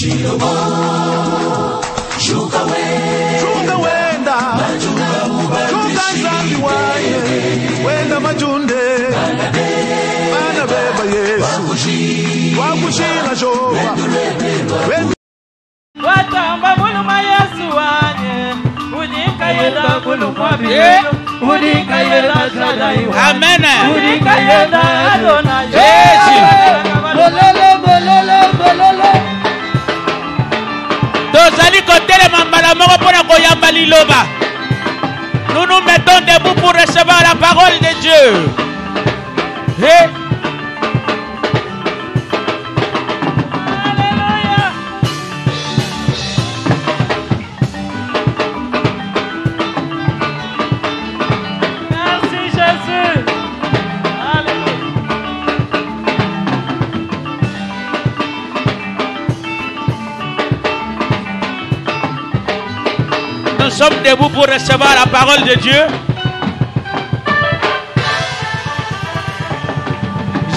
Chilobo, Shuka wenda, Shuka zambi waye, wenda majunde, Bana beba Yesu, Wakushina Showa, Watamba muluma Yesu wanye, Udika yenda kulumwa biyo, Udika yenda sadai wanye, Amen. Udika yenda adona Yesu. Bololo. Tozali kotelema mbala moko pona koyamba liloba. Nous nous mettons debout pour recevoir la parole de Dieu. Hey. Alléluia. Merci Jésus. Alléluia. Nous sommes debout pour recevoir la parole de Dieu.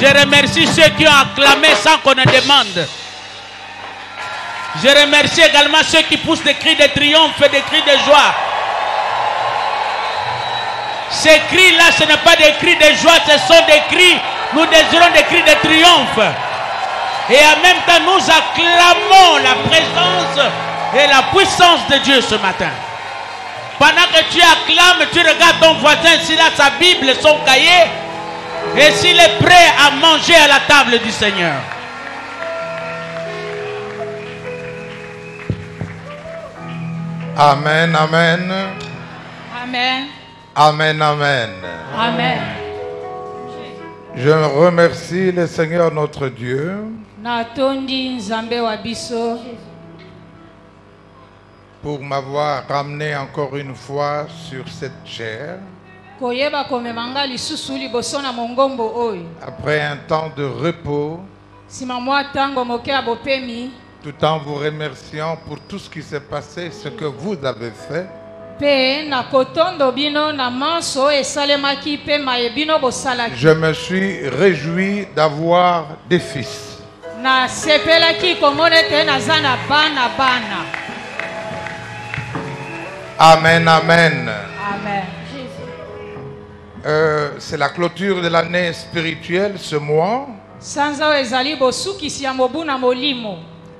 Je remercie ceux qui ont acclamé sans qu'on ne demande. Je remercie également ceux qui poussent des cris de triomphe et des cris de joie. Ces cris-là, ce n'est pas des cris de joie, ce sont des cris, nous désirons des cris de triomphe. Et en même temps, nous acclamons la présence et la puissance de Dieu ce matin. Pendant que tu acclames, tu regardes ton voisin s'il a sa Bible, son cahier, et s'il est prêt à manger à la table du Seigneur. Amen, amen. Amen. Amen, amen. Amen. Je remercie le Seigneur notre Dieu Natondi nzambe wa biso pour m'avoir ramené encore une fois sur cette chair koyeba komemanga lisusu liboso na mongombo oyo après un temps de repos, sima mwa tango moke ya bopemi tout en vous remerciant pour tout ce qui s'est passé, ce que vous avez fait. pe na kotondo bino na manso esalemaki pe mayebino bosalaki Je me suis réjoui d'avoir des fils. na sepelaki komona ete naza na bana. Amen, amen. Amen. C'est la clôture de l'année spirituelle ce mois, sanza oyo ezali bosukisi ya mobu na molimo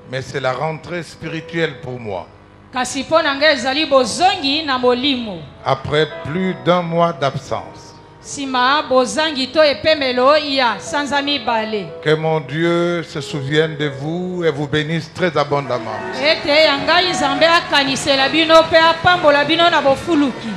mais c'est la rentrée spirituelle pour moi. kasi mpo na ngai ezali bozongi na molimo Après plus d'un mois d'absence. nsima bozangi to epemelo ya sanza mibale Que mon Dieu se souvienne de vous et vous bénisse très abondamment. ete ya ngai nzambe akanisela bino mpe apambola bino na bofuluki.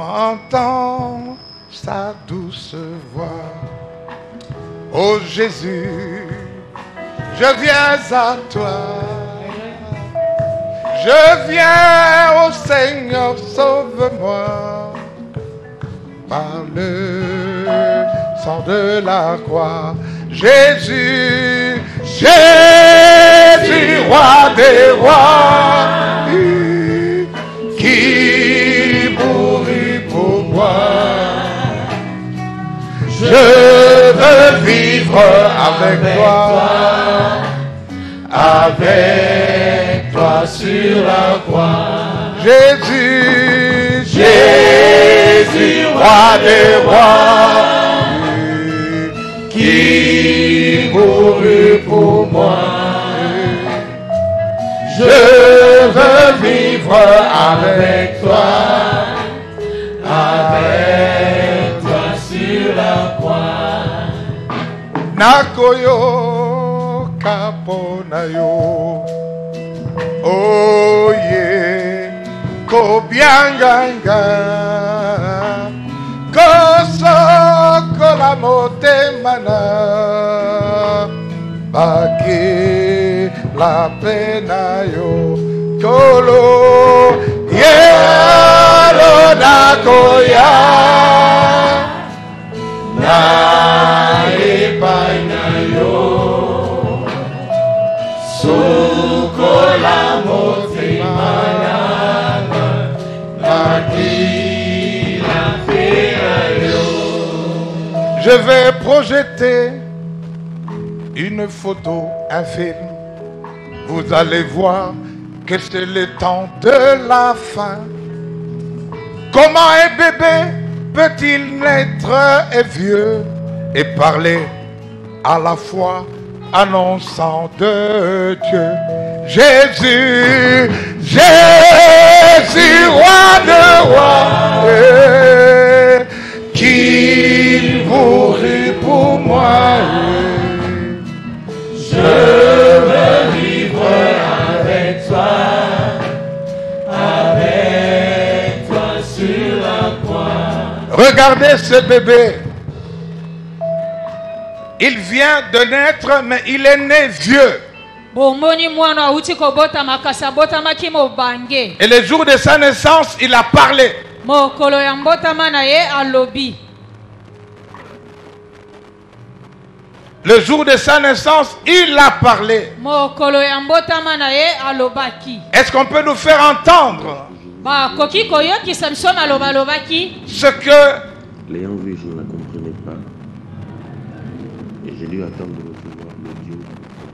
J'entends sa douce voix. Oh Jésus, je viens à toi. Je viens au Seigneur, sauve-moi. Par le sang de la croix. Jésus, Jésus, roi des rois, qui mourut pour moi. Je veux vivre avec toi, avec toi sur la croix. Jésus, Jésus, roi des rois, qui mourut pour moi. Je veux vivre avec toi sur la croix. Nakoyo kaponayo, oh yeah, kobianganga, kosokola motemana, baki la pena yo, kolo yelo nakoya. Na ipanayo suko la moti Je vais projeter une photo, un film. Vous allez voir que c'est le temps de la fin. Comment un bébé peut-il naître et vieux et parler à la fois annonçant de Dieu? Jésus, Jésus, roi de rois, qui mourut pour moi. Je veux vivre avec toi sur la croix. Regardez ce bébé. Il vient de naître, mais il est né vieux. Et le jour de sa naissance, il a parlé. Le jour de sa naissance, il a parlé. Est-ce qu'on peut nous faire entendre ce que... L'ayant vu, je ne la comprenais pas. Et j'ai dû attendre de recevoir l'audio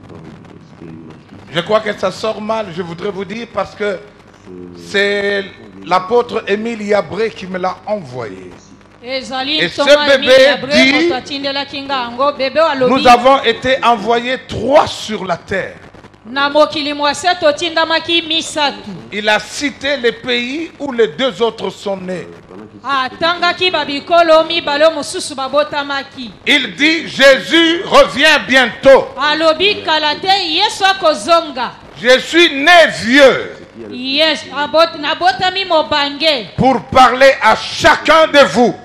pour comprendre ce qu'il m'a dit. Je crois que ça sort mal, je voudrais vous dire, parce que c'est l'apôtre Émile Yabré qui me l'a envoyé. Et ce bébé dit, nous avons été envoyés 3 sur la terre. Il a cité les pays où les 2 autres sont nés. Il dit, Jésus revient bientôt. Je suis né vieux pour parler à chacun de vous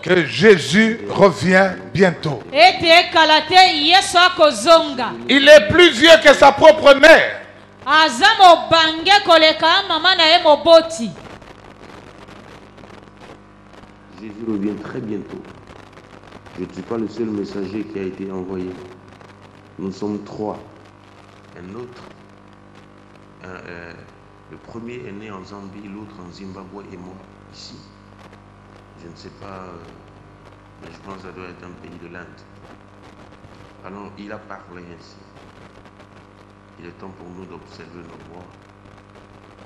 que Jésus revient bientôt. Il est plus vieux que sa propre mère. Jésus revient très bientôt. Je ne suis pas le seul messager qui a été envoyé. Nous sommes 3. Un autre, le premier est né en Zambie, l'autre en Zimbabwe et moi ici. Je ne sais pas, mais je pense que ça doit être un pays de l'Inde. Alors il a parlé ainsi. Il est temps pour nous d'observer nos voix,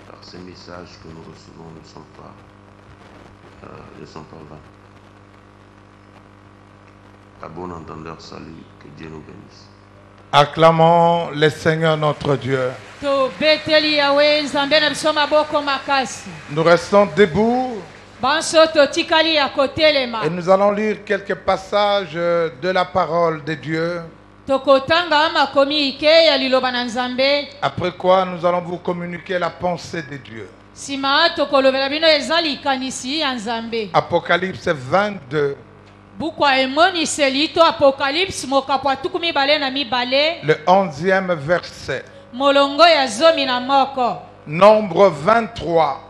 car ces messages que nous recevons ne sont pas vains. À bon entendeur, salut, que Dieu nous bénisse. Acclamons le Seigneur notre Dieu. Nous restons debout et nous allons lire quelques passages de la parole de Dieu. Après quoi, nous allons vous communiquer la pensée de Dieu. Apocalypse 22. Le 11e verset. Nombre 23.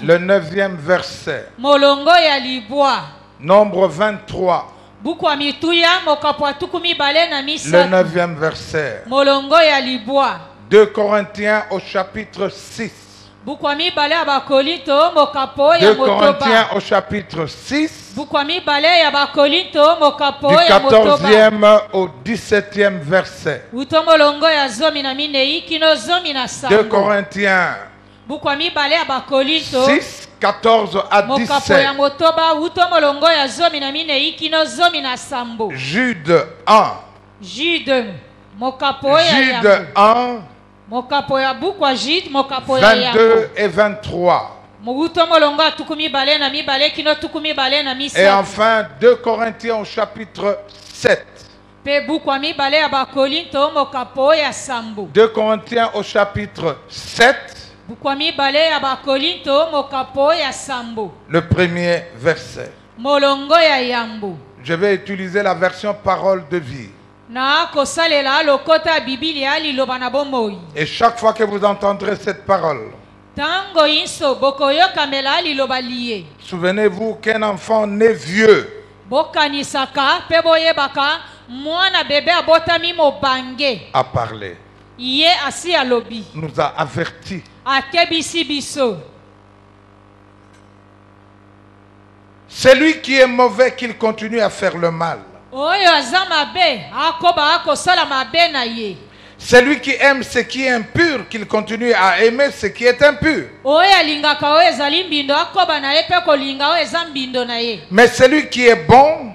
Le 9e verset. Nombre 23. Le 9e verset. 2 Corinthiens au chapitre 6. 2 Corinthiens au chapitre 6. Du 14e au 17e verset. 2 Corinthiens 6, 14 à 17. Jude 1. Jude 1. 22 et 23. Et enfin 2 Corinthiens au chapitre 7. 2 Corinthiens au chapitre 7. Le premier verset. Je vais utiliser la version parole de vie. Et chaque fois que vous entendrez cette parole, souvenez-vous qu'un enfant né vieux a parlé, nous a avertis. Celui qui est mauvais, qu'il continue à faire le mal. Celui qui aime ce qui est impur, qu'il continue à aimer ce qui est impur. Mais celui qui est bon,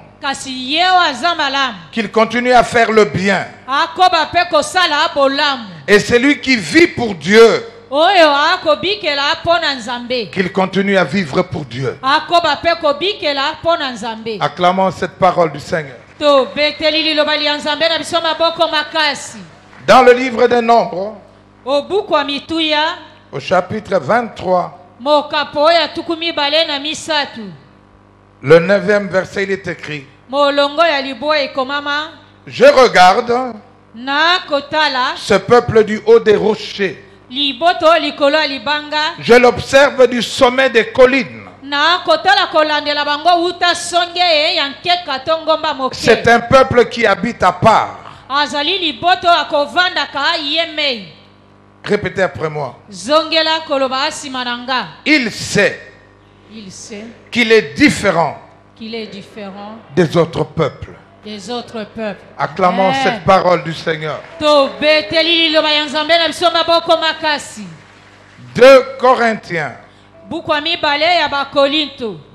qu'il continue à faire le bien. Et celui qui vit pour Dieu, qu'il continue à vivre pour Dieu. Acclamons cette parole du Seigneur. Dans le livre des Nombres, au chapitre 23, le 9e verset, il est écrit: je regarde ce peuple du haut des rochers. Je l'observe du sommet des collines. C'est un peuple qui habite à part. Répétez après moi. Il sait qu'il est différent des autres peuples. Acclamons cette parole du Seigneur. 2 Corinthiens.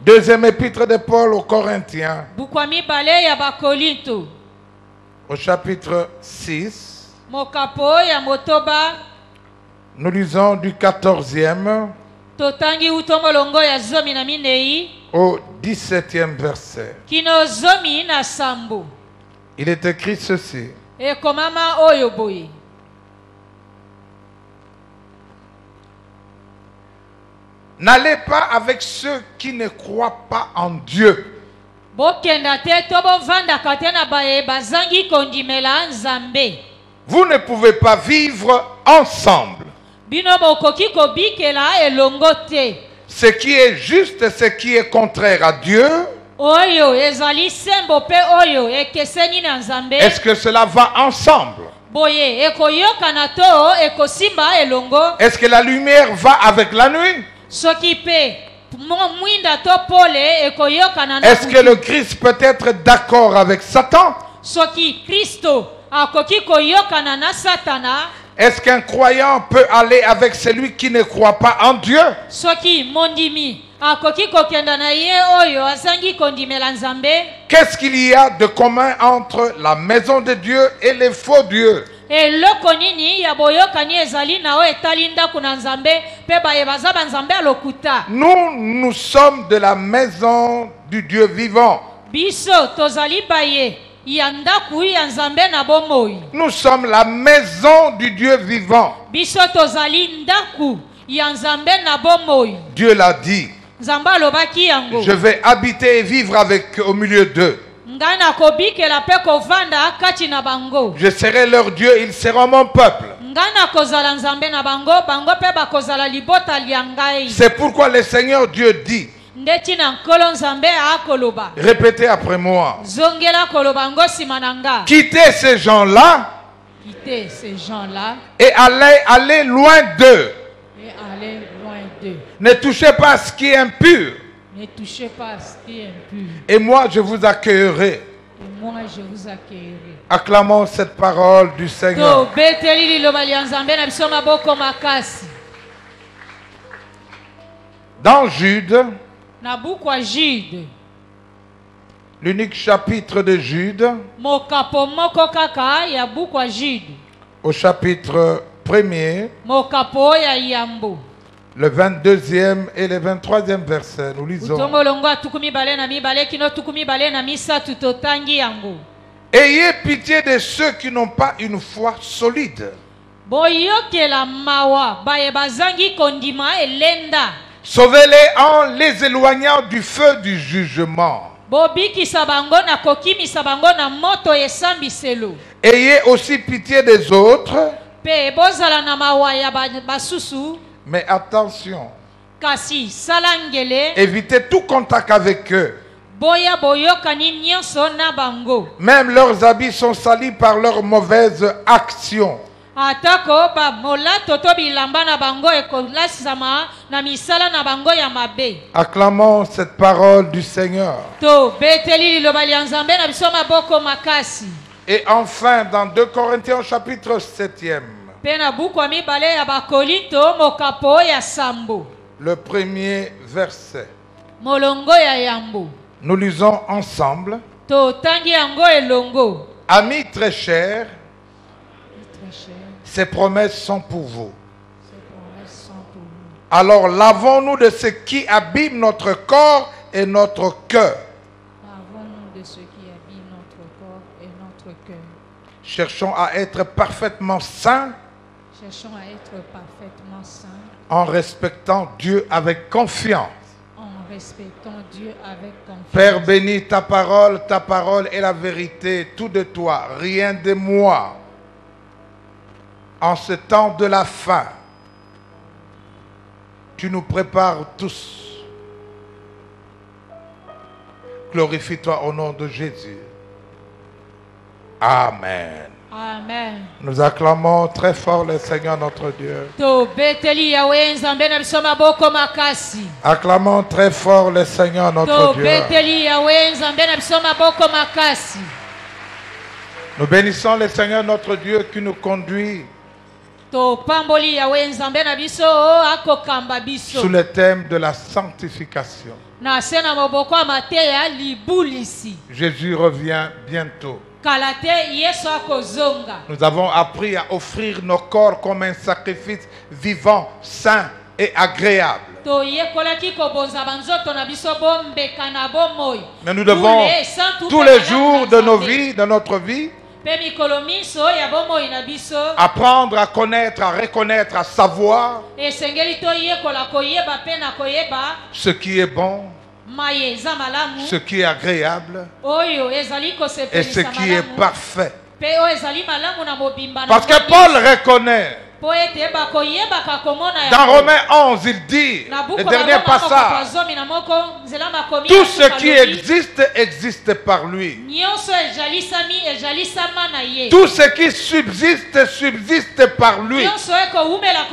Deuxième épître de Paul aux Corinthiens. Au chapitre 6. Nous lisons du 14e au 17e verset. Il est écrit ceci: n'allez pas avec ceux qui ne croient pas en Dieu. Vous ne pouvez pas vivre ensemble. Ce qui est juste, ce qui est contraire à Dieu, est-ce que cela va ensemble? Est-ce que la lumière va avec la nuit? Est-ce que le Christ peut être d'accord avec Satan? Est-ce qu'un croyant peut aller avec celui qui ne croit pas en Dieu? Qu'est-ce qu'il y a de commun entre la maison de Dieu et les faux dieux? Nous sommes de la maison du Dieu vivant. Nous sommes la maison du Dieu vivant. Dieu l'a dit. Je vais habiter et vivre au milieu d'eux. Je serai leur Dieu, ils seront mon peuple. C'est pourquoi le Seigneur Dieu dit, répétez après moi, quittez ces gens-là et allez loin d'eux. Ne touchez pas à ce qui est impur. Et moi je vous accueillerai. Acclamons cette parole du Seigneur. Dans Jude, l'unique chapitre de Jude, au chapitre 1er, le 22e et le 23e verset, nous lisons: ayez pitié de ceux qui n'ont pas une foi solide. Sauvez-les en les éloignant du feu du jugement. Ayez aussi pitié des autres. Mais attention, évitez tout contact avec eux. Même leurs habits sont salis par leurs mauvaises actions. atako ba molato to bilamba na bango ekolasama na misala na bango ya mabe. Acclamons cette parole du Seigneur. To beteli liloba lya Nzambe na biso maboko makasi. Et enfin, dans 2 Corinthiens chapitre 7e, Pe na buku ya mibale ya Bakorinto mokapo ya sambo. le premier verset. Molongo ya yambo. Nous lisons ensemble. To tangi yango elongo. Amis très chers, ces promesses sont pour vous. Alors lavons-nous de ce qui abîme notre corps et notre cœur. Lavons-nous de ce qui abîme notre corps et notre cœur. Cherchons à être parfaitement saints Cherchons à être parfaitement saints en respectant Dieu avec confiance. en respectant Dieu avec confiance. Père béni, ta parole est la vérité, tout de toi, rien de moi. En ce temps de la fin, tu nous prépares tous. Glorifie-toi au nom de Jésus. Amen. Amen. Nous acclamons très fort le Seigneur notre Dieu. To beteli Yahweh Nzambe na biso maboko makasi. Acclamons très fort le Seigneur notre To Dieu. beteli Yahweh Nzambe na biso maboko makasi. Nous bénissons le Seigneur notre Dieu qui nous conduit To pamboli Yahweh Nzambe na biso akokamba biso. sous le thème de la sanctification. Na sena maboko amateya libulisi. Jésus revient bientôt. Kalate Yesu akozonga. Nous avons appris à offrir nos corps comme un sacrifice vivant, saint et agréable. To yekolaki kobonza banzoto na biso bombeka na bomoi. Mais nous devons tous les jours de nos vies, de notre vie, Pe mikolo miso ya bomoi na biso. apprendre à connaître, à reconnaître, à savoir Esengeli to yekola koyeba pe na koyeba ce qui est bon, maye eza malamu. ce qui est agréable Oyo ezali et kosepelisa ce qui est malamu. parfait. Pe oyo ezali malamu na mobimba na Parce que mobimba. Paul reconnaît, Po ete bakoyebaka komona dans yango. Romains 11, il dit, Na buku le na dernier Roma moko passage, pazomi na moko, nzela makomi tout ya ce suka qui lobi, existe, existe par lui. nyonso ezalisami ezalisama na ye. Tout ce qui subsiste, subsiste par lui. Nyonso ekoumela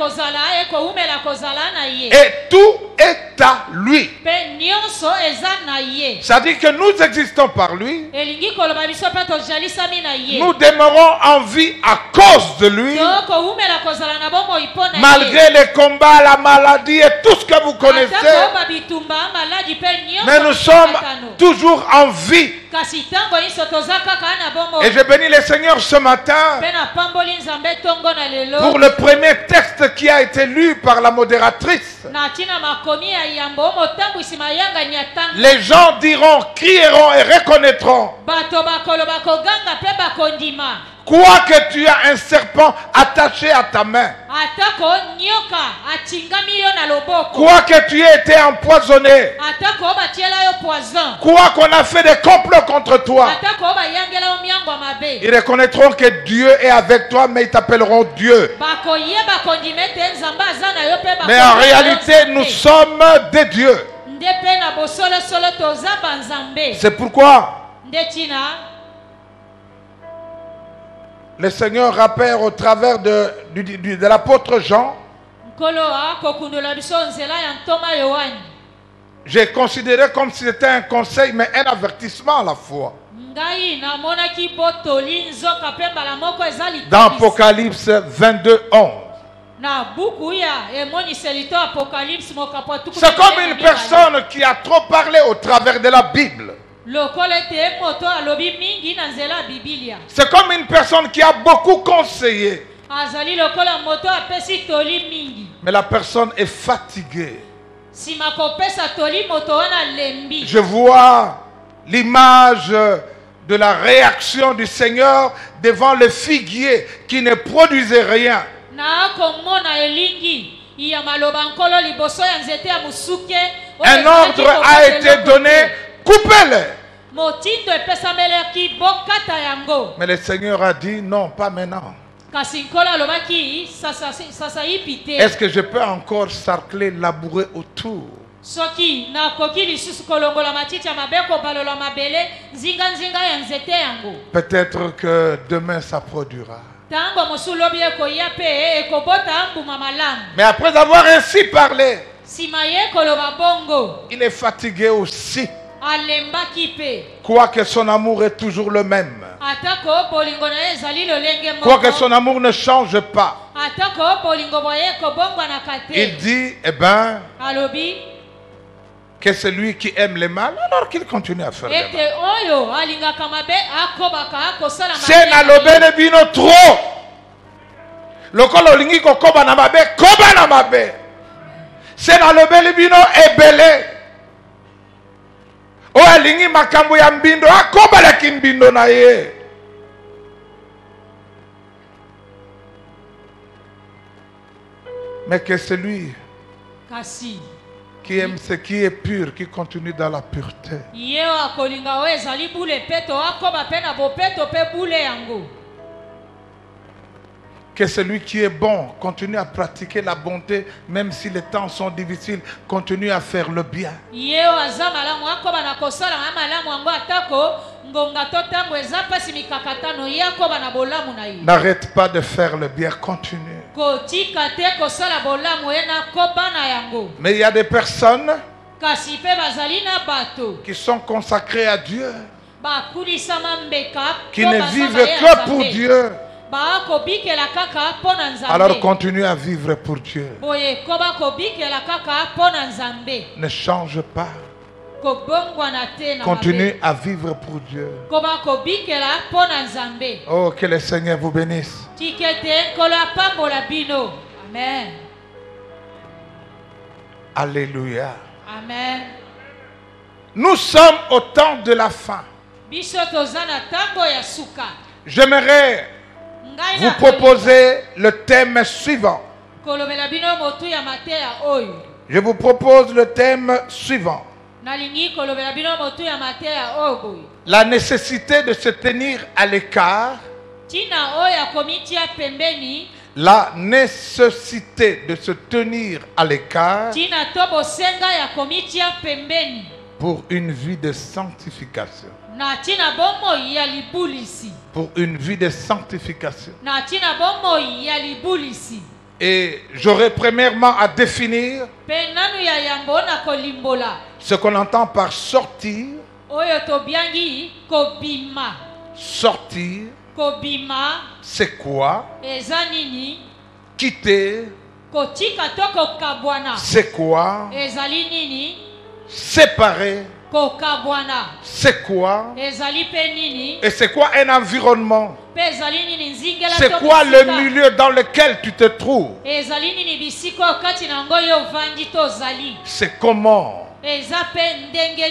kozala na ye. Et tout est à lui. Pe nyonso eza na ye. Ça dit que nous existons par lui. Elingi koloba biso pe tozalisami na ye. Nous demeurons en vie à cause de lui. Tokoumela kozala na bomoi mpo na ye. Malgré les combats, la maladie et tout ce que vous connaissez. Atako babitumba maladi pe nyonso. Mais nous sommes toujours en vie. Kasi tango nyonso toza kaka na bomoi. Et je bénis le Seigneur ce matin Pe na pamboli Nzambe tongo na lelo. pour le premier texte qui a été lu par la modératrice. Na tina makomi ya yambo motambwisi mayanga nyatanga. Les gens diront, crieront et reconnaîtront. Bato bakoloba koganga pe bakondima. Quoique tu as un serpent attaché à ta main. Atako nyoka atingami yo na loboko. Quoique tu aies été empoisonné. Atako batiela yo poison. Quoi qu'on a fait des complots contre toi. Atako bayangela yo miango mabe. Ils reconnaîtront que Dieu est avec toi, mais ils t'appelleront Dieu. Bakoyeba kondimete nzamba azana yo pe Mais en réalité, nous sommes des dieux. Ndepe na bosolo solo toza banzambe. C'est pourquoi Ndetina le Seigneur rappelle au travers de l'apôtre Jean. nkolo akokundola biso nzela ya ntoma Yohani. J'ai considéré comme si c'était un conseil, mais un avertissement à la fois. Ngai namonaki botoli nzoka pe mbala moko eza Dans litabisi. Apocalypse 22, 11. Na buku ya emoniseli to Apocalypse mokapo tuku. C'est comme une personne qui a trop parlé au travers de la Bible. Lokole te moto alobi mingi na nzela Biblia. C'est comme une personne qui a beaucoup conseillé. Azali lokola moto apesi toli mingi. Mais la personne est fatiguée. Sima kopesa toli moto wana lembi. Je vois l'image de la réaction du Seigneur devant le figuier qui ne produisait rien. Na komona elingi ya maloba nkolo liboso ya nzete ya musuke. Un ordre a été donné, coupez-les. Motindo epesamelaki bokata yango. Mais le Seigneur a dit non, pas maintenant. Kasi nkolo alobaki sasa ipite. Est-ce que je peux encore sarcler, labourer autour? Soki na koki lisusu kolongola matiti ya mabeko balola mabele nzinga ya nzete yango. Peut-être que demain ça produira. Mais après avoir ainsi parlé, il est fatigué aussi. Quoique son amour est toujours le même. Quoique son amour ne change pas. Il dit, eh bien, que celui qui aime le mal, alors qu'il continue à faire le mal. C'est na lobele bino trop. Lokolo lingi ko koba na mabe. C'est na lobele bino ebele. O alingi makambo ya mbindo akoba la kimbindo na ye. Mais que celui qui aime ce qui est pur, qui continue dans la pureté. Que celui qui est bon continue à pratiquer la bonté, même si les temps sont difficiles, continue à faire le bien. N'arrête pas de faire le bien, continue. Mais il y a des personnes qui sont consacrées à Dieu, qui ne vivent que pour Dieu. Alors continue à vivre pour Dieu. Ne change pas. Continue à vivre pour Dieu. Oh, que le Seigneur vous bénisse. Amen. Alléluia. Amen. Nous sommes au temps de la fin. J'aimerais vous proposer le thème suivant. Je vous propose le thème suivant. La nécessité de se tenir à l'écart. La nécessité de se tenir à l'écart pour une vie de sanctification. Pour une vie de sanctification. Et j'aurais premièrement à définir ce qu'on entend par sortir. Sortir, c'est quoi? Quitter, c'est quoi? Séparer, c'est quoi? Et c'est quoi un environnement? C'est quoi le milieu dans lequel tu te trouves? C'est comment?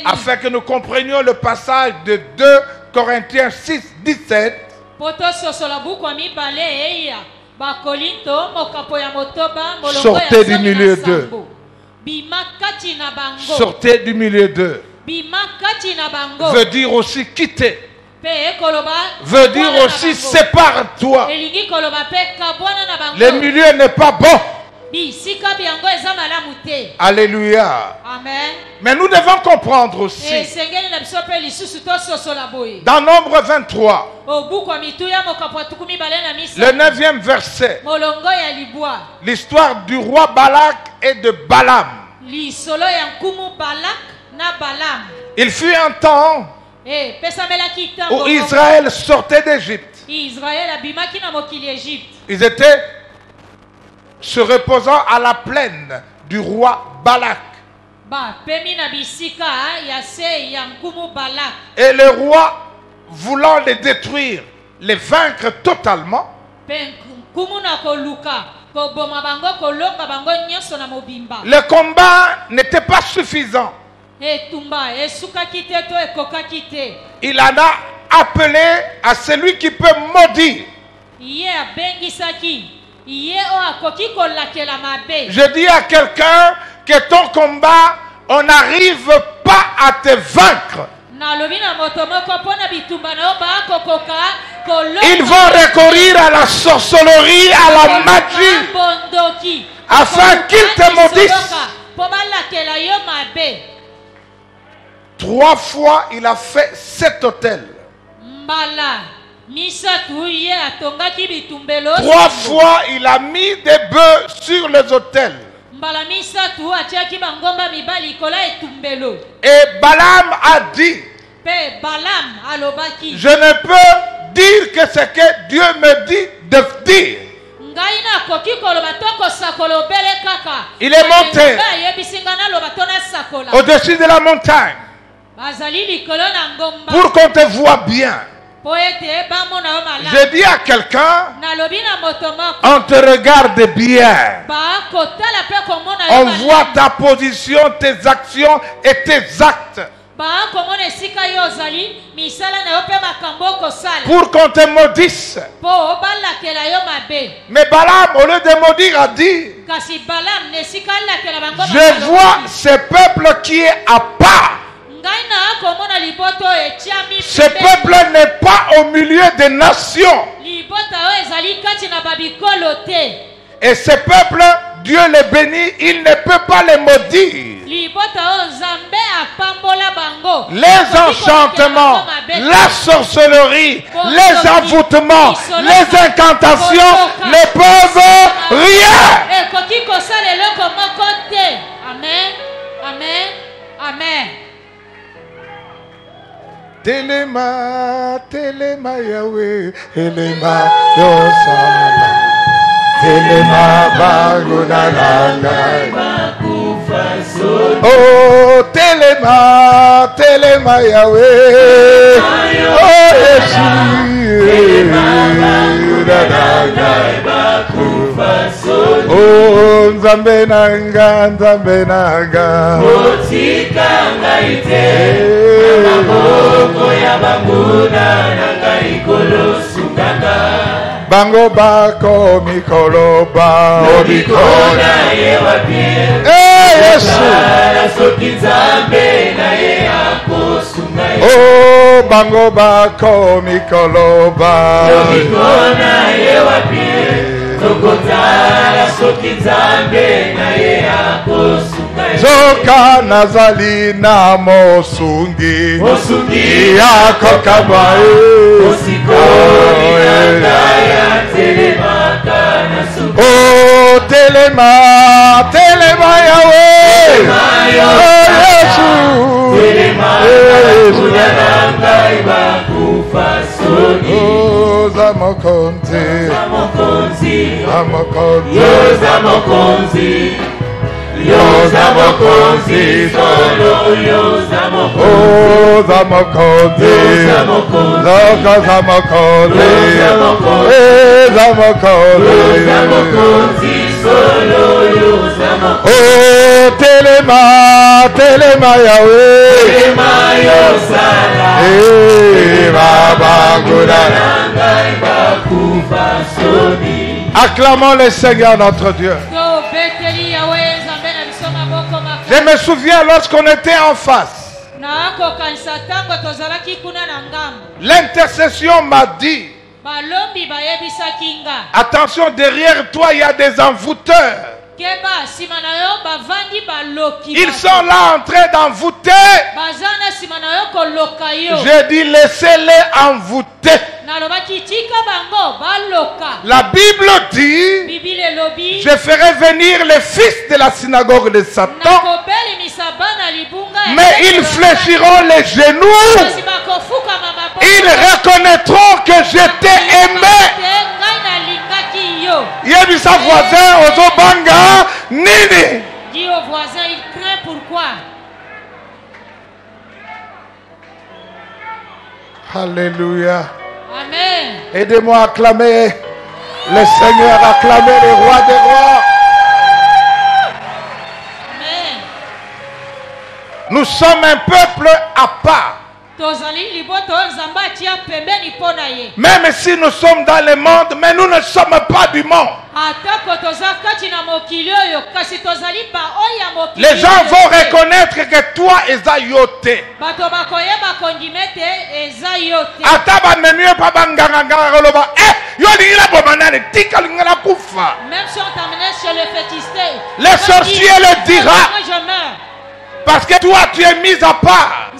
Afin que nous comprenions le passage de 2 Corinthiens 6, 17. Sortez du milieu d'eux. Sortez du milieu d'eux. Veut dire aussi quitter. Veut dire aussi sépare-toi. Le milieu n'est pas bon. Alléluia. Amen. Mais nous devons comprendre aussi. Dans Nombre 23, le 9e verset, l'histoire du roi Balak et de Balaam. Il fut un temps où Israël sortait d'Égypte. Ils étaient se reposant à la plaine du roi Balak. Et le roi, voulant les détruire, les vaincre totalement, le combat n'était pas suffisant. Il en a appelé à celui qui peut maudire. Je dis à quelqu'un que ton combat, on n'arrive pas à te vaincre. Ils vont recourir à la sorcellerie, à la magie, afin qu'ils te maudissent. 3 fois, il a fait 7 autels. 3 fois il a mis des bœufs sur les autels. Et Balaam a dit, je ne peux dire que ce que Dieu me dit de dire. Il est monté au-dessus de la montagne pour qu'on te voie bien. Je dis à quelqu'un, on te regarde bien. On voit ta position, tes actions et tes actes. Pour qu'on te maudisse. Mais Balaam, au lieu de maudire, a dit, je vois ce peuple qui est à part. Ce peuple n'est pas au milieu des nations. Et ce peuple, Dieu les bénit, il ne peut pas les maudire. Les enchantements, la sorcellerie, les envoûtements, les incantations ne peuvent rien. Amen. Amen. Amen. Telema, telema Yahweh, telema Yosala, telema Bagunalanga. Oh, telema, telema Yahweh, oh Yeshua, oh Nzambe nanga, Nzambe nanga, Otika ngaite, maboko ya banguna nanga ikolo sunganga. Bango bako mikolo ba obikona ye wapie. Yesu. Soki Nzambe na ye akosunga. Oh bango bako mikolo ba obikona ye wapie. Tokotala soki Nzambe na ye akosunga. Zoka nazali na mosungi. Mosungi yako kabae. Osikoni ya telema kana suki. Oh telema, telema Yahweh. Telema Yesu. Telema kunyananga ibakufa soni. Oh zamokonzi. Zamokonzi. Zamokonzi. Yo zamokonzi. Yo zamokonzi. Solo yo zamokonzi. Oh zamokonzi. Zoka zamokonzi. Zamokonzi. Zamokonzi. Solo yo zamokonzi. Oh telema, telema Yahweh. Telema yo sala. Baba Gudana. Acclamons le Seigneur notre Dieu. Je me souviens lorsqu'on était en face. L'intercession m'a dit, attention, derrière toi il y a des envoûteurs. Ils sont là en train d'envoûter. J'ai dit laissez-les envoûter. La Bible dit, je ferai venir les fils de la synagogue de Satan, mais ils fléchiront les genoux. Ils reconnaîtront que j'étais aimé. Yebi sa voisin ozobanga nini? Dis au voisin, il craint pourquoi? Alléluia. Amen. Aidez-moi à acclamer le Seigneur, à acclamer le roi des rois. Amen. Nous sommes un peuple à part. Même si nous sommes dans le monde, mais nous ne sommes pas du monde. Les gens vont reconnaître que toi es ayoté. Même si on t'amenait chez le féticheur, le sorcier le dira. Parce que toi tu es mis à part.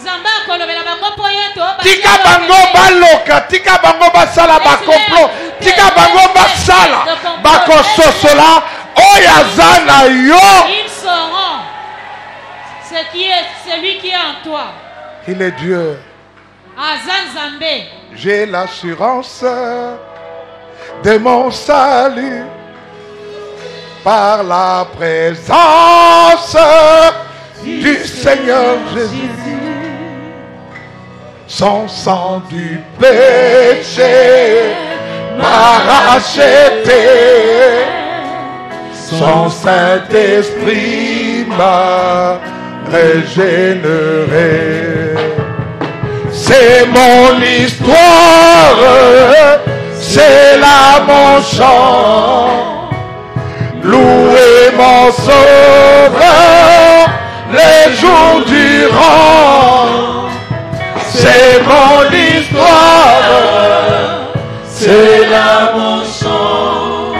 tika bango baloka, tika bango basala bakomplo, tika bango basala bakososola oyaza na yo. Ils sauront ce qui est celui qui est en toi. Il est Dieu. J'ai l'assurance de mon salut par la présence du Seigneur Jésus. Son sang du péché m'a racheté. Son Saint-Esprit m'a régénéré. C'est mon histoire, c'est là mon chant. Louez mon sauveur les jours durant. C'est mon histoire, c'est là mon chant.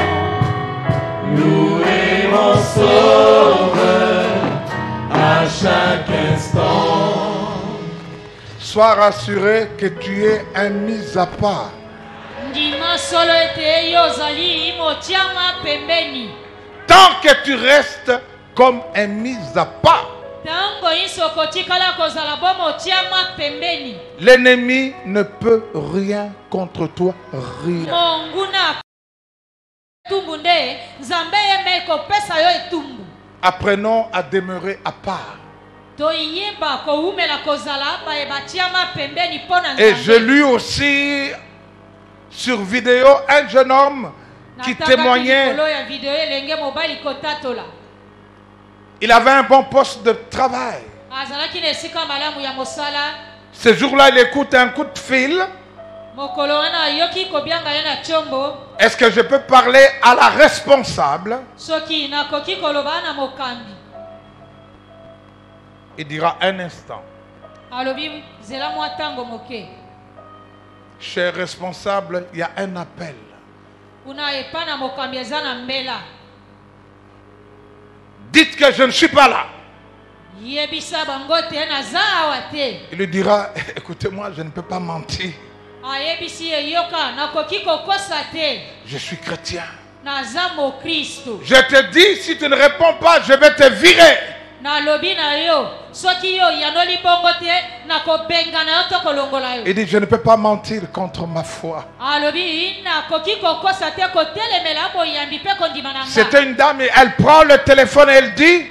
Louez mon sauveur à chaque instant. Sois rassuré que tu es un mis à part. Tant que tu restes comme un mis à part, l'ennemi ne peut rien contre toi, rien. Apprenons à demeurer à part. Et je lus aussi sur vidéo un jeune homme qui témoignait. Il avait un bon poste de travail. Ce jour-là, il écoute un coup de fil. Est-ce que je peux parler à la responsable? Il dira un instant. Cher responsable, il y a un appel. Dites que je ne suis pas là. Il lui dira, écoutez-moi, je ne peux pas mentir. Je suis chrétien. Je te dis, si tu ne réponds pas, je vais te virer. Il dit, je ne peux pas mentir contre ma foi. C'était une dame et elle prend le téléphone et elle dit,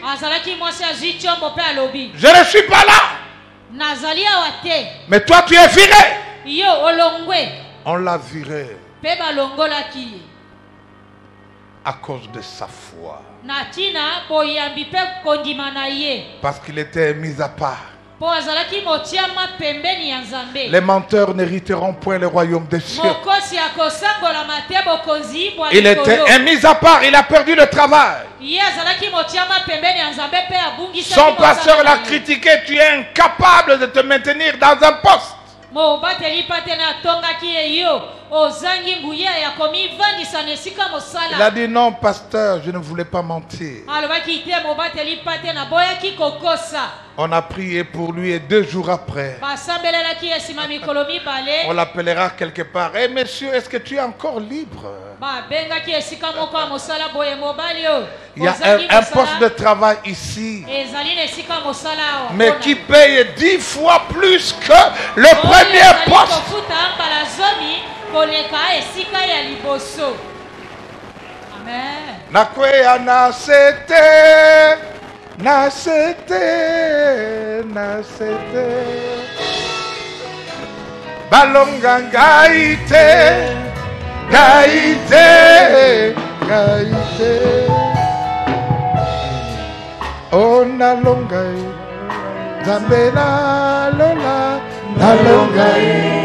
je ne suis pas là. Mais toi tu es viré. On l'a viré à cause de sa foi. Parce qu'il était mis à part. Les menteurs n'hériteront point le royaume des cieux. Il était un mis à part, il a perdu le travail. Son pasteur l'a critiqué, tu es incapable de te maintenir dans un poste. Il a dit non, pasteur, je ne voulais pas mentir. On a prié pour lui et 2 jours après, on l'appellera quelque part. Eh monsieur, est-ce que tu es encore libre? Il y a un poste de travail ici, mais qui paye 10 fois plus que le premier poste. Nakwea nasete balonga ngaite oh nalongai zambe nalola nalongai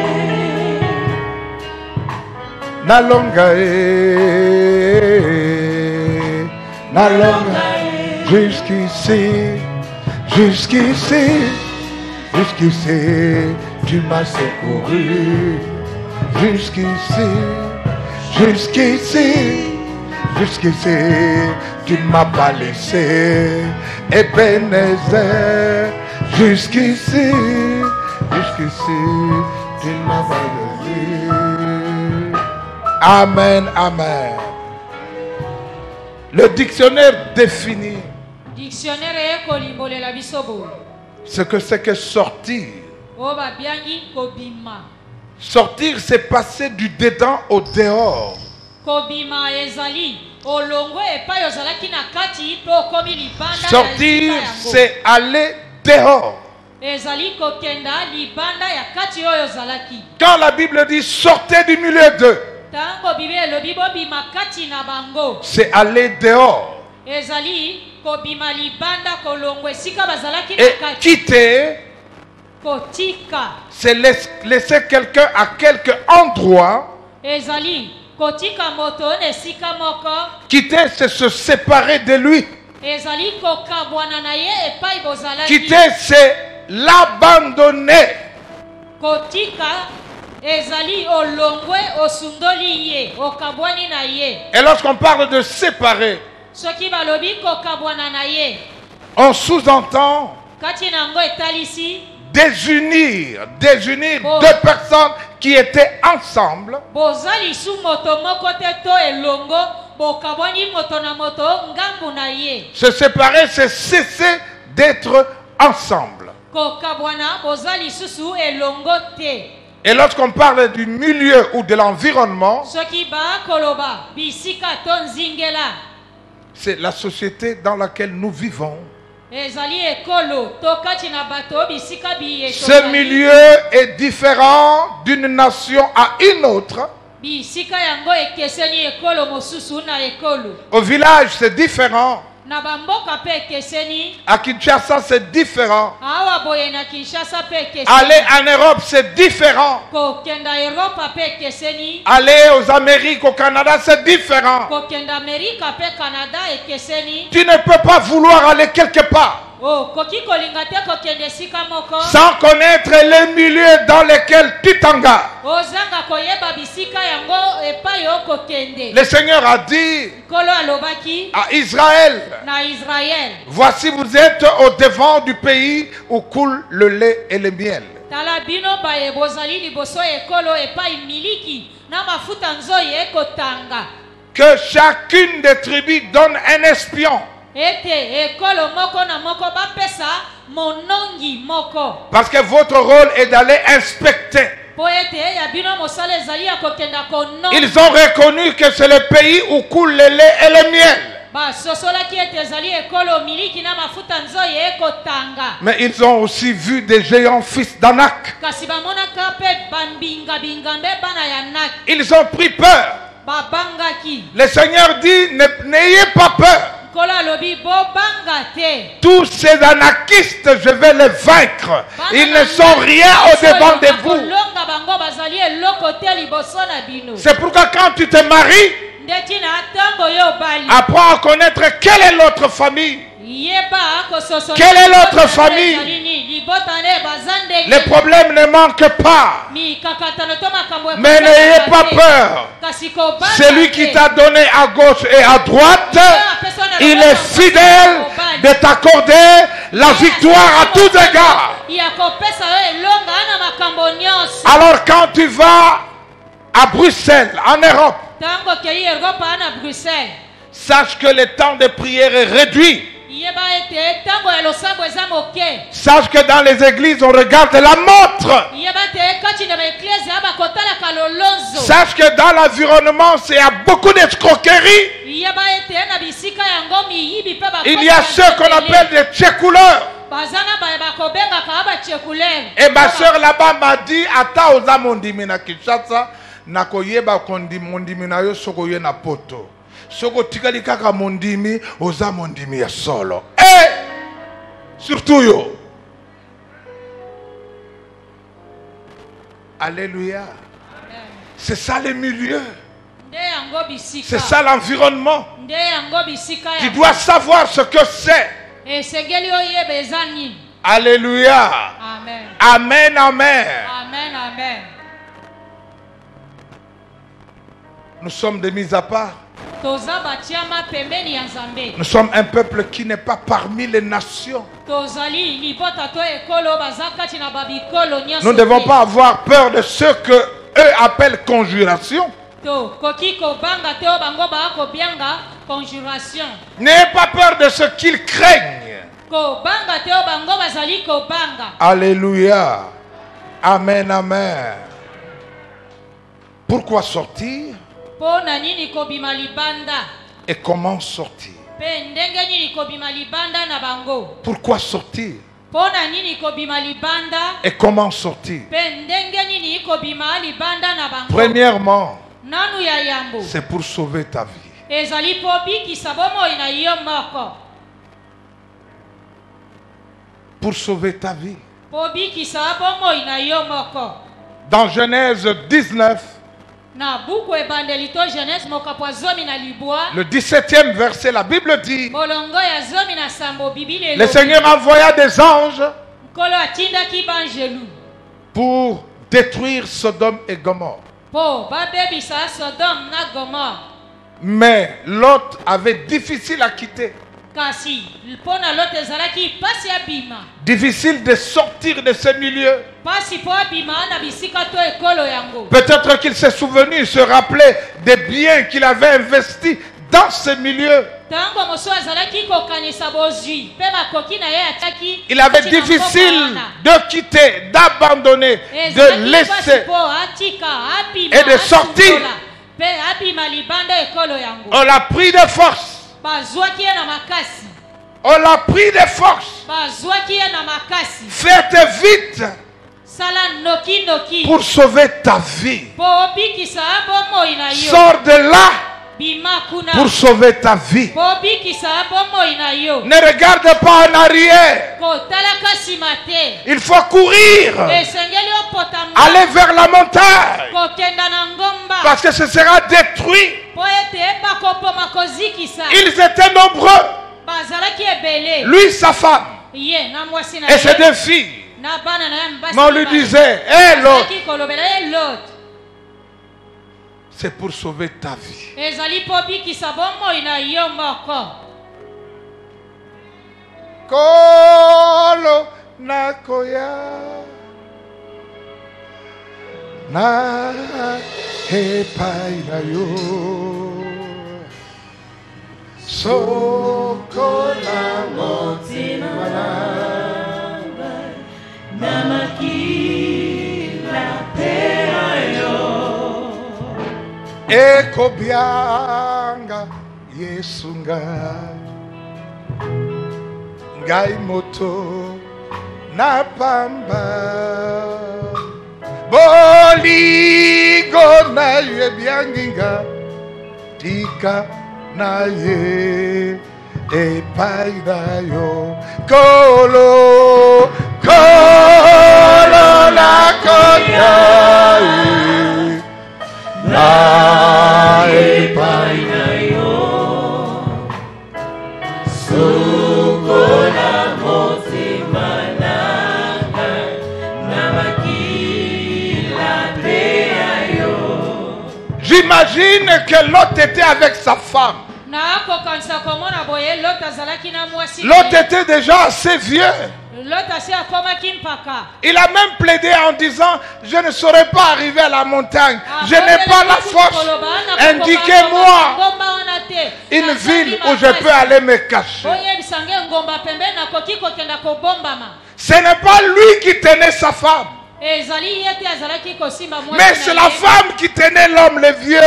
jusqu'ici tu m'as secouru. Jusqu'ici tu ne m'as pas laissé. Ebenezer, jusqu'ici Jusqu'ici, tu ne m'as pas laissé. Amen, amen. Le dictionnaire définit ce que c'est que sortir. Sortir, c'est passer du dedans au dehors. Sortir, c'est aller dehors. Quand la Bible dit sortez du milieu d'eux, c'est aller dehors. Et quitter, c'est laisser quelqu'un à quelque endroit. Quitter, c'est se séparer de lui. Quitter, c'est l'abandonner. Et lorsqu'on parle de séparer, on sous-entend désunir deux personnes qui étaient ensemble. Se séparer, c'est cesser d'être ensemble. Et lorsqu'on parle du milieu ou de l'environnement, c'est la société dans laquelle nous vivons. Ce milieu est différent d'une nation à une autre. Au village, c'est différent. À Kinshasa, c'est différent. Aller en Europe, c'est différent. Aller aux Amériques, au Canada, c'est différent. Tu ne peux pas vouloir aller quelque part sans connaître les milieux dans lesquels tu t'engages. Le Seigneur a dit à Israël, voici vous êtes au devant du pays où coule le lait et le miel. Que chacune des tribus donne un espion. Parce que votre rôle est d'aller inspecter. Ils ont reconnu que c'est le pays où coule le lait et le miel. Mais ils ont aussi vu des géants fils d'Anak. Ils ont pris peur. Le Seigneur dit, n'ayez pas peur. Tous ces anarchistes, je vais les vaincre. Ils ne sont rien au-devant de vous. C'est pourquoi quand tu te maries, apprends à connaître quelle est l'autre famille. Quelle est l'autre famille? Les problèmes ne manquent pas. Mais n'ayez pas peur. Celui qui t'a donné à gauche et à droite, il est fidèle de t'accorder la victoire à tous égards. Alors quand tu vas à Bruxelles, en Europe, sache que le temps de prière est réduit. Sache que dans les églises, on regarde la montre. Sache que dans l'environnement, il y a beaucoup d'escroqueries. Il y a ceux qu'on appelle des tchecouleurs. Et ma soeur là-bas m'a dit, ata oza mondimi na Kinshasa, nakoyeba mondimi na yo sokoye na poto. Soko tikali kaka mondimi, oza mondimi ya solo. Eh! Surtout yo. Alléluia. C'est ça le milieu. C'est ça l'environnement. Tu dois savoir ce que c'est. Alléluia. Amen. Amen, amen. Amen, amen. Nous sommes des mis à part. Nous sommes un peuple qui n'est pas parmi les nations. Nous ne devons pas avoir peur de ce que eux appellent conjuration. N'ayez pas peur de ce qu'ils craignent. Alléluia. Amen, amen. Pourquoi sortir? Et comment sortir? Pourquoi sortir? Et comment sortir? Premièrement, c'est pour sauver ta vie. Pour sauver ta vie. Dans Genèse 19, le 17e verset, la Bible dit: le Seigneur envoya des anges pour détruire Sodome et Gomorrhe. Mais Lot avait difficile à quitter. Difficile de sortir de ce milieu. Peut-être qu'il s'est souvenu, il se rappelait des biens qu'il avait investis dans ce milieu. Il avait difficile de quitter, d'abandonner, de laisser et de sortir. On l'a pris de force. On l'a pris de force. Faites vite pour sauver ta vie. Sors de là pour sauver ta vie. Ne regarde pas en arrière. Il faut courir. Aller vers la montagne. Parce que ce sera détruit. Ils étaient nombreux. Lui, sa femme. Et ses deux filles. Mais on lui disait: hé l'autre, c'est pour sauver ta vie. Kolo nakoya na epai na yo sokola motima namakila pea yo ekobyanga Yesu ngai moto na pamba boligo na ye byanginga tika na ye epai na yo kolo na konya na epai na yo sukola motima nanga na makila pea yo. J'imagine que Lot était avec sa femme. Lot était déjà assez vieux. Il a même plaidé en disant: je ne saurais pas arriver à la montagne, je n'ai pas la force, indiquez-moi une ville où je peux aller me cacher. Ce n'est pas lui qui tenait sa femme, mais c'est la femme qui tenait l'homme, le vieux.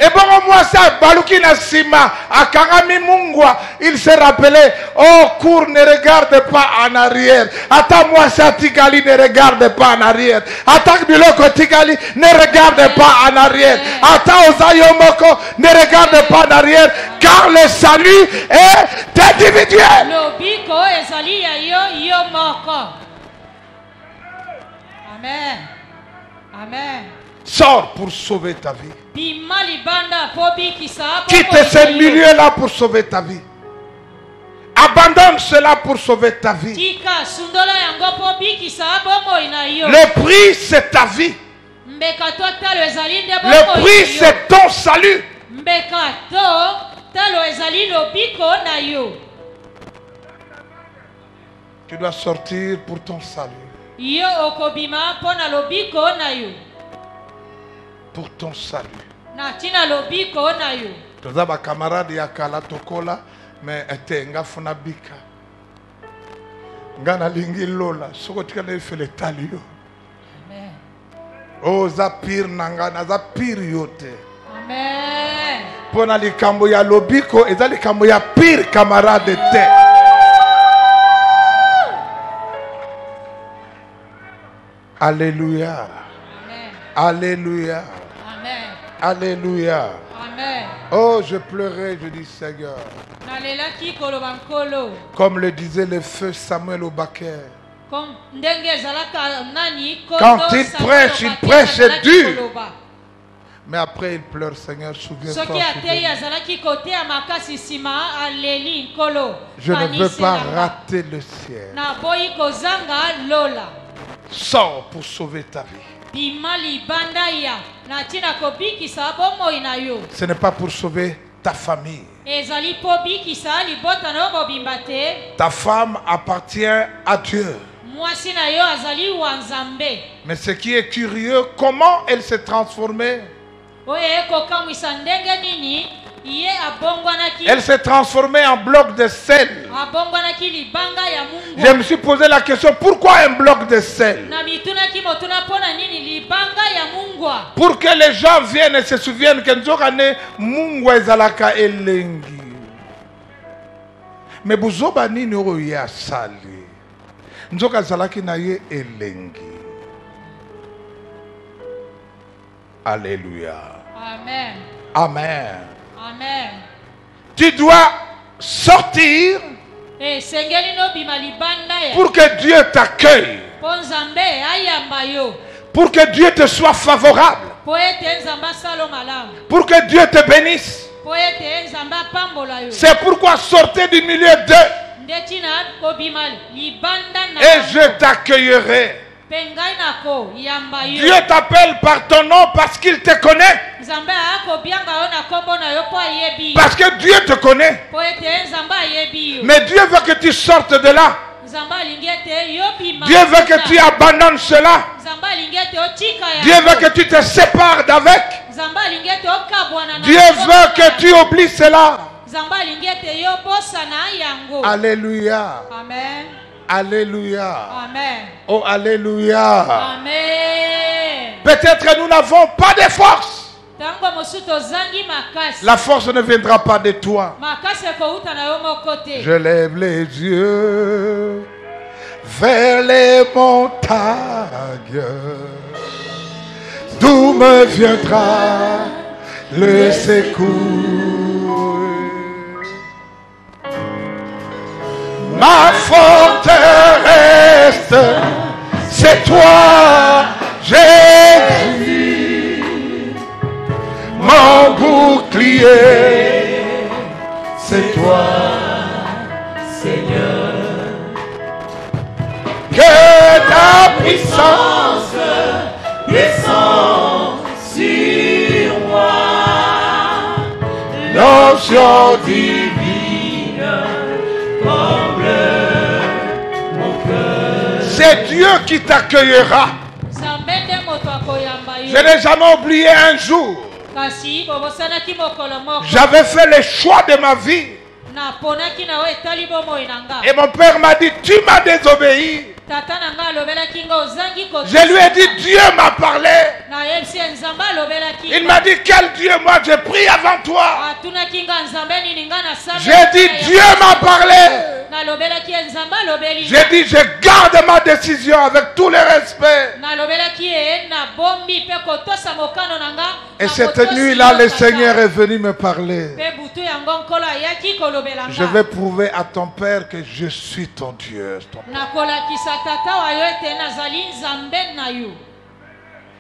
Et bon, moi ça, Balukina Sima, à Karami Mungwa, il se rappelait: oh, cours, ne regarde pas en arrière. Attends, moi ça, Tigali, ne regarde pas en arrière. Attends, Biloko Tigali, ne regarde pas en arrière. Attends, Ozayomoko, ne regarde pas en arrière, car le salut est individuel. Amen. Amen. Sors pour sauver ta vie. Quitte ce milieu-là pour sauver ta vie. Abandonne cela pour sauver ta vie. Le prix, c'est ta vie. Le prix, c'est ton salut. Tu dois sortir pour ton salut. Pour ton salut. Toza ba camarade ya kala tokola mais etenga funa bika. Ngana lingi lola soko tikana efele talio. Amen. Oh za pire nanga za pire yote. Amen. Pona likambo ya lobiko eza likambo ya pire camarade te. Alléluia. Amen. Alléluia. Amen. Alléluia. Amen. Oh, je pleurais, je dis Seigneur. Comme le disait le feu Samuel au Baker. Quand il prêche dur. Mais après il pleure, Seigneur, souviens-toi. Je ne veux pas rater le ciel. Sors pour sauver ta vie. Ce n'est pas pour sauver ta famille. Ta femme appartient à Dieu. Mais ce qui est curieux, comment elle s'est transformée? Elle s'est transformée en bloc de sel. Je me suis posé la question, pourquoi un bloc de sel? Pour que les gens viennent et se souviennent que nous avons Mungwa ezalaka elengi. Mais buzoba nini oyo ya sali. Nzoka zalaki na ye elengi. Alléluia. Amen. Amen. Amen. Tu dois sortir pour que Dieu t'accueille. Pour que Dieu te soit favorable. Pour que Dieu te bénisse. C'est pourquoi sortez du milieu d'eux. Et je t'accueillerai. Dieu t'appelle par ton nom parce qu'il te connaît. Parce que Dieu te connaît. Mais Dieu veut que tu sortes de là. Dieu veut que tu abandonnes cela. Dieu veut que tu te sépares d'avec. Dieu veut que tu oublies cela. Alléluia. Amen. Alléluia. Amen. Oh, alléluia. Amen. Peut-être nous n'avons pas de force. La force ne viendra pas de toi. Je lève les yeux vers les montagnes. D'où me viendra le secours? Ma forteresse, c'est toi, Jésus. Mon bouclier, c'est toi, Seigneur. Que ta puissance descende sur moi. L'onction divine comble mon cœur. C'est Dieu qui t'accueillera. Je n'ai jamais oublié un jour. J'avais fait le choix de ma vie. Et mon père m'a dit, tu m'as désobéi. Je lui ai dit, Dieu m'a parlé. Il m'a dit, quel Dieu? Moi, j'ai pris avant toi. J'ai dit, Dieu m'a parlé. J'ai dit, je garde ma décision avec tout le respect. Et cette nuit-là, le Seigneur est venu me parler. Je vais prouver à ton père que je suis ton Dieu.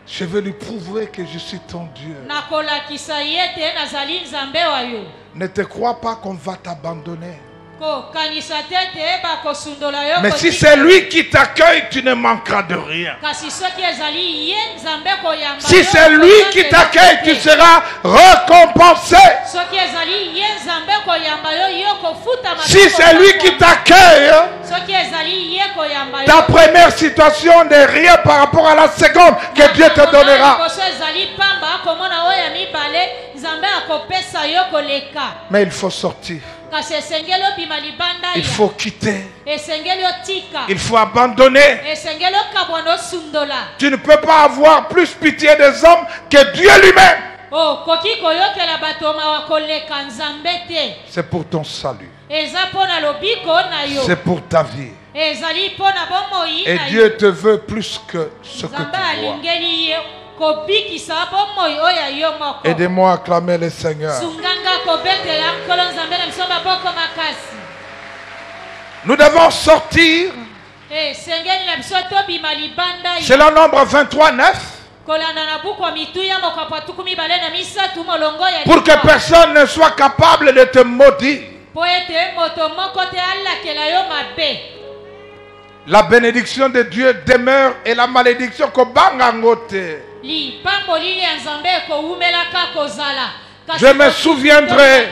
Je vais lui prouver que je suis ton Dieu. Ne te crois pas qu'on va t'abandonner. Mais si c'est lui qui t'accueille, tu ne manqueras de rien. Si c'est lui qui t'accueille, tu seras récompensé. Si c'est lui qui t'accueille, ta première situation n'est rien par rapport à la seconde que Dieu te donnera. Mais il faut sortir. Il faut quitter. Il faut abandonner. Tu ne peux pas avoir plus pitié des hommes que Dieu lui-même. C'est pour ton salut. C'est pour ta vie. Et Dieu te veut plus que ce que tu vois. Aidez-moi à acclamer le Seigneur. Nous devons sortir. C'est le nombre 23, 9. Pour que personne ne soit capable de te maudire. La bénédiction de Dieu demeure et la malédiction kobangangote. Je me souviendrai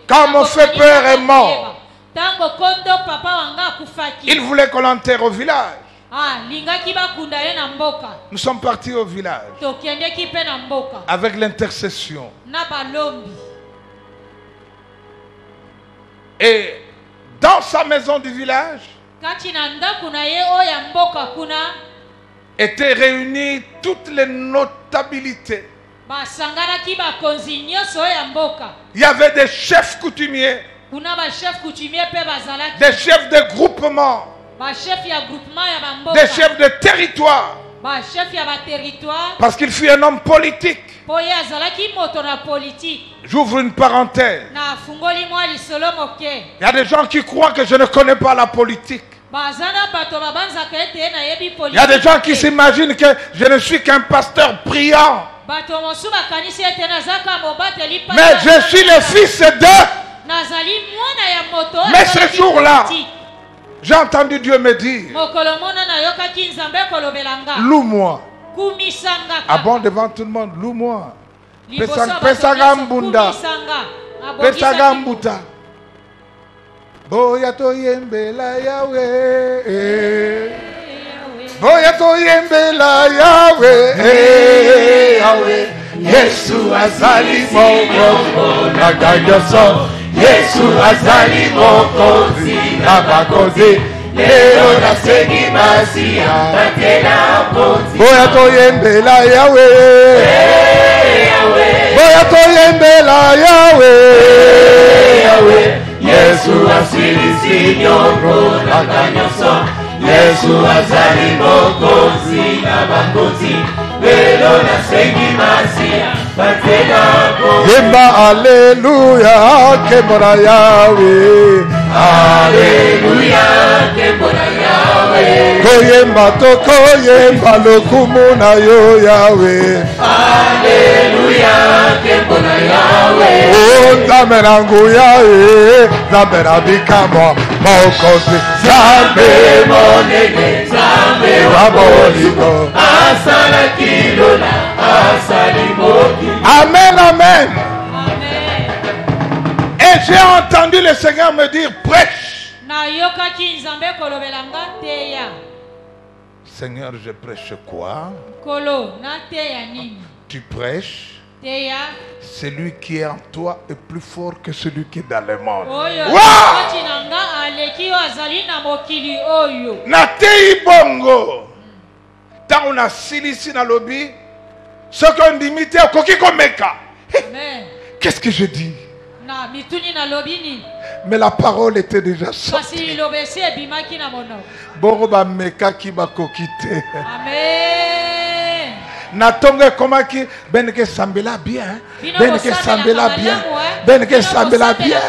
quand mon frère père est mort. Il voulait qu'on l'enterre au village. Nous sommes partis au village avec l'intercession. Et dans sa maison du village étaient réunies toutes les notabilités. Il y avait des chefs coutumiers, des chefs de groupement, des chefs de territoire. Parce qu'il fut un homme politique. J'ouvre une parenthèse. Il y a des gens qui croient que je ne connais pas la politique. Il y a des gens qui s'imaginent que je ne suis qu'un pasteur priant. Mais je suis le fils d'eux. Mais ce jour-là, j'ai entendu Dieu me dire, loue-moi. Ah bon, devant tout le monde, loue-moi. Pesagambunda. Pesagambuta. Boyato yembela Yahweh. Boyato yembela Yahweh. Yahweh. Yesu azali moko na ganyoso. Yesu azali moko na bakozi. Leo nasengi masia tatela ponzi. Boyato yembela Yahweh. Boyato yembela Yahweh. Yahweh. Yesu asili sinyongo na ganyoso. Yesu azali mokozi na bakozi. Lelo nasengi masia tatela ponzi. Yemba aleluya kembora Yahweh. Aleluya kembora Yahweh. Koyemba to koyemba lokumu na yo Yahweh. Aleluya kembora Yahweh. Oh zamerangu Yahweh. Zamera bikamo mokozi. Zambe monene. Zambe waboliko. Asala kilola. Asali moki. Amen, amen. Et j'ai entendu le Seigneur me dire, prêche. Seigneur, je prêche quoi? Tu prêches. Celui qui est en toi est plus fort que celui qui est dans le monde. Wow! Natei bongo. Tant on a silisi na lobby, ce qu'on dit mité koki komeka. Qu'est-ce que je dis? Mais la parole était déjà sortie. Boroba meka ki bakokite. Amen. Natonge koma ki beneke sambela bien. Beneke sambela bien. Beneke sambela bien.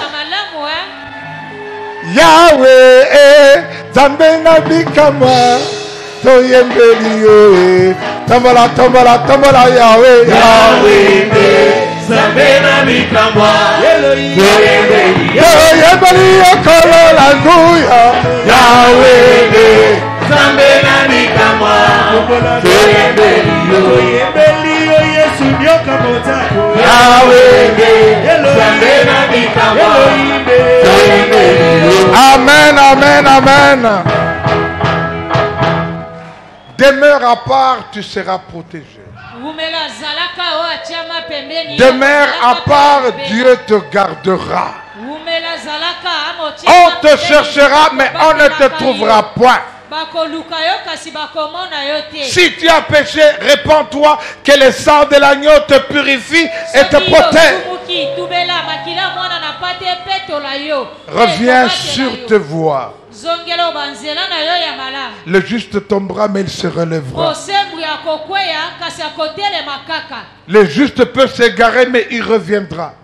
Yahweh, Zambe na bikama. Toyembeli yo. Tambala tambala tambala Yahweh. Yahweh, Zambena mikamwa Yembeli hallelujah Yahweh Zambena mikamwa Yembeli Yesu nyoka motako Yahweh Zambena mikamwa Amen, amen, amen. Demeure à part, tu seras protégé. Demeure à part, Dieu te gardera. On te cherchera, mais on ne te trouvera point. Si tu as péché, répands-toi, que le sang de l'agneau te purifie et te protège. Reviens sur tes voies. Le juste tombera, mais il se relèvera. Le juste peut s'égarer, mais il reviendra.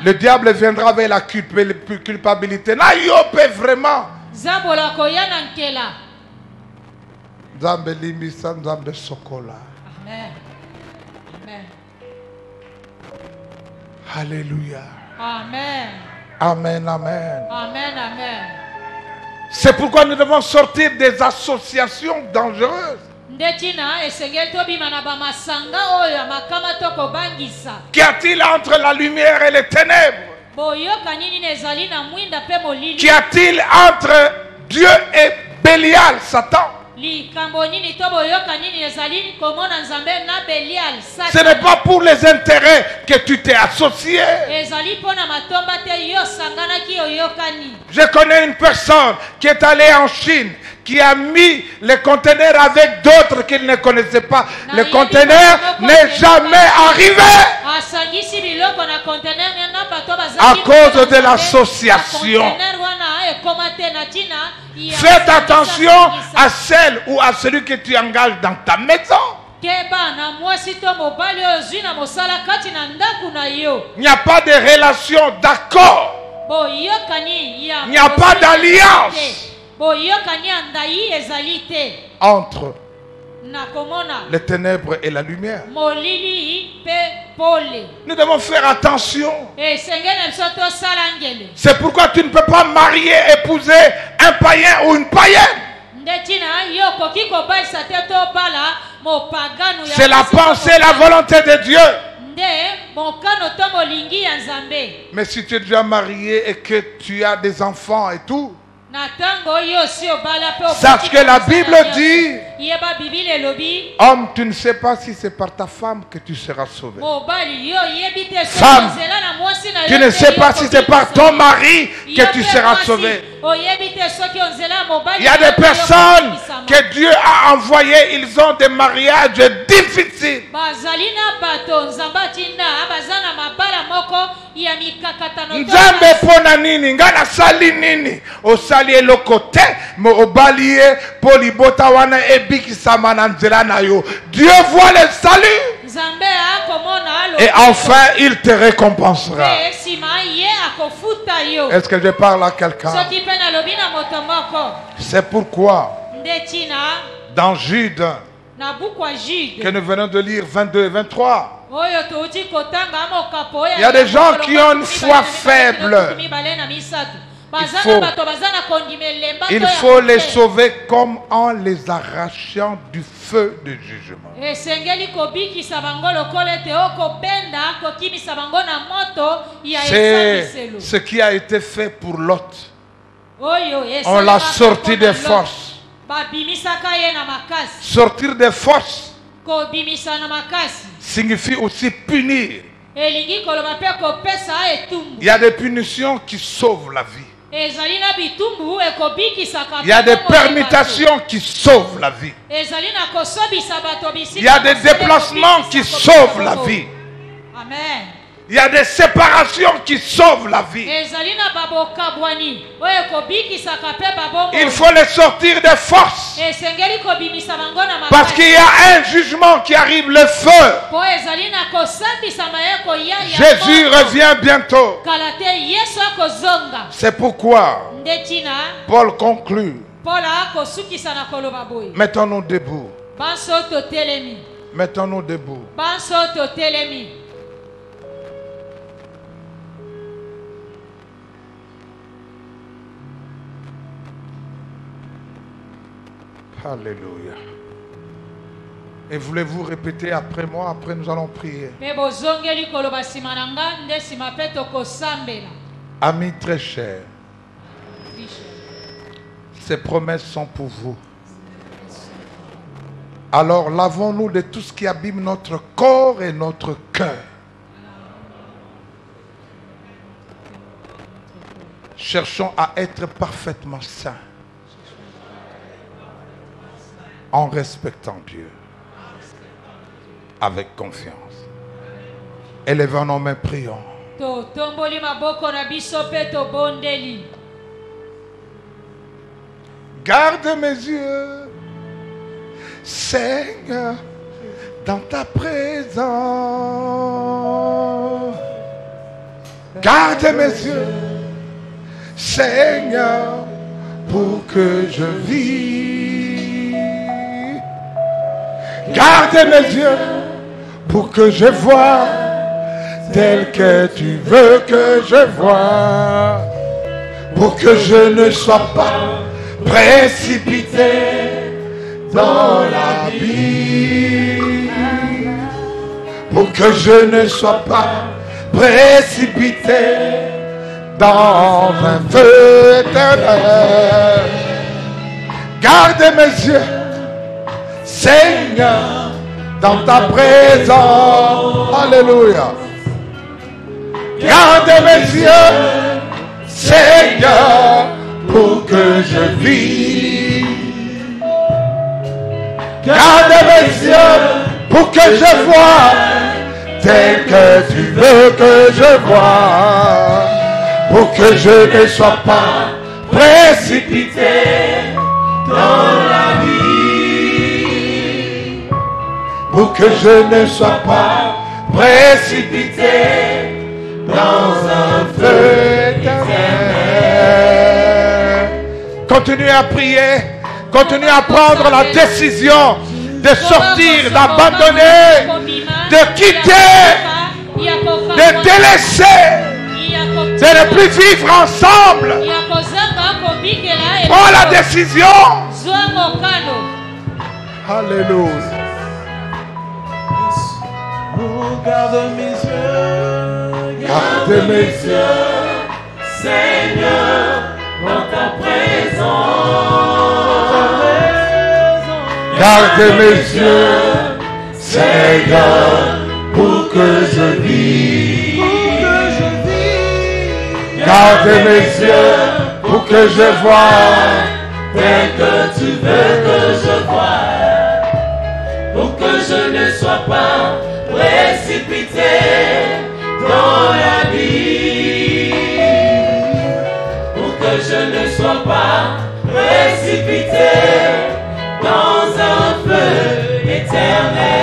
Le diable viendra avec la culpabilité. Na yo peut vraiment. Nzambe limbisa, Nzambe sokola. Amen. Amen. Alléluia. Amen. Amen, amen. Amen, amen. C'est pourquoi nous devons sortir des associations dangereuses. Qu'y a-t-il entre la lumière et les ténèbres? Qu'y a-t-il entre Dieu et Bélial, Satan? Ce n'est pas pour les intérêts que tu t'es associé. Je connais une personne qui est allée en Chine, qui a mis les conteneurs avec d'autres qu'il ne connaissait pas. Le conteneur n'est jamais arrivé à cause de l'association. Faites attention à celle ou à celui que tu engages dans ta maison. Il n'y a pas de relation d'accord. Il n'y a pas d'alliance entre les ténèbres et la lumière. Nous devons faire attention. C'est pourquoi tu ne peux pas marier, épouser un païen ou une païenne. C'est la pensée, la volonté de Dieu. Mais si tu es déjà marié et que tu as des enfants et tout, sache que la Bible dit, homme, tu ne sais pas si c'est par ta femme que tu seras sauvé. Femme, tu ne sais pas si c'est par ton mari que tu seras sauvé. Il y a des personnes que Dieu a envoyées, ils ont des mariages difficiles. Nzambe pona nini ngana sali nini osali eloko te mo obalie polibota wana ebikisama na nzela na yo. Dieu voit le salut et enfin il te récompensera. Est-ce que je parle à quelqu'un? C'est pourquoi dans Jude que nous venons de lire 22 et 23, il y a des gens qui ont une foi faible. Il faut les sauver comme en les arrachant du feu de jugement. C'est ce qui a été fait pour Lot. On l'a sorti des forces. Sortir des forces signifie aussi punir. Il y a des punitions qui sauvent la vie. Il y a des permutations qui sauvent la vie. Il y a des déplacements qui sauvent la vie. Amen. Il y a des séparations qui sauvent la vie. Il faut les sortir des forces. Parce qu'il y a un jugement qui arrive, le feu. Jésus revient bientôt. C'est pourquoi Paul conclut. Mettons-nous debout. Mettons-nous debout. Alléluia. Et voulez-vous répéter après moi? Après nous allons prier. Amis très chers, ces promesses sont pour vous. Alors lavons-nous de tout ce qui abîme notre corps et notre cœur. Cherchons à être parfaitement saints en respectant Dieu avec confiance. Élevons nos mains, prions. Garde mes yeux, Seigneur, dans ta présence. Garde mes yeux, Seigneur, pour que je vive. Garde mes yeux pour que je voie tel que tu veux que je voie. Pour que je ne sois pas précipité dans l'abîme, pour que je ne sois pas précipité dans un feu éternel. Garde mes yeux, Seigneur, dans ta présence. Alléluia. Garde mes yeux, Seigneur, pour que je vive. Garde mes yeux pour que je voie tel que tu veux que je voie. Pour que je ne sois pas précipité dans la vie. Pour que je ne sois pas précipité dans un feu éternel. Continuez à prier. Continuez à prendre la décision de sortir, d'abandonner, de quitter, de délaisser, de ne plus vivre ensemble. Prends la décision. Alléluia. Garde mes yeux, garde mes yeux, Seigneur, dans ta présence. Garde mes yeux, Seigneur, pour que je vive. Garde mes yeux, pour que je voie tel que tu veux que je voie. Pour que je ne sois pas précipité dans la vie. Pour que je ne sois pas précipité dans un feu éternel.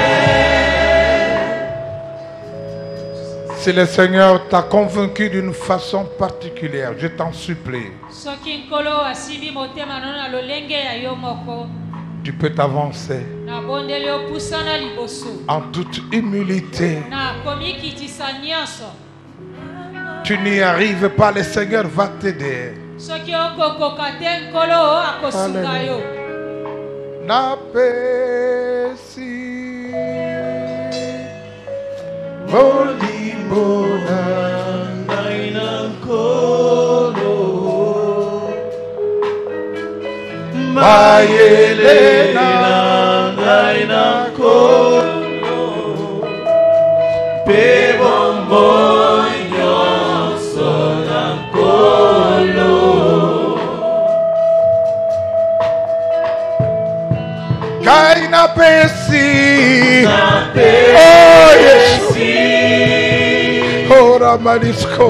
Si le Seigneur t'a convaincu d'une façon particulière, je t'en supplie, tu peux t'avancer en toute humilité. Tu n'y arrives pas, le Seigneur va t'aider. Napesi Molimona Naina Kolo Mayelena Naina Kolo Pebombo Nyonso na Kolo Kaina Pesi Oh yes Ora Manisko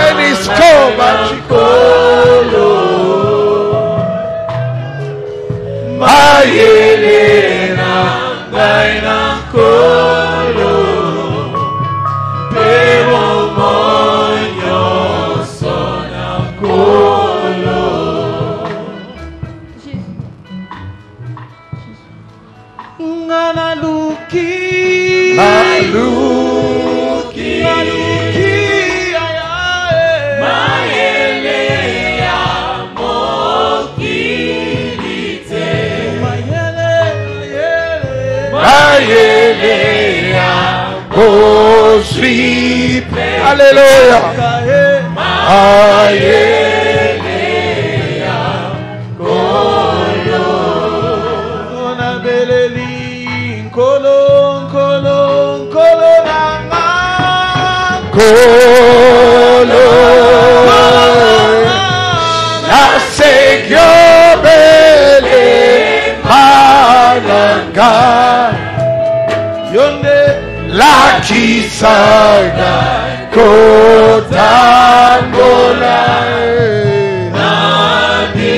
Enisko Machikolo Mayelena Naina Kolo Pebombo Nyonso na Kolo suis prêt. Alléluia. La segiobele mananga yonde la kisaga kotangola nadilani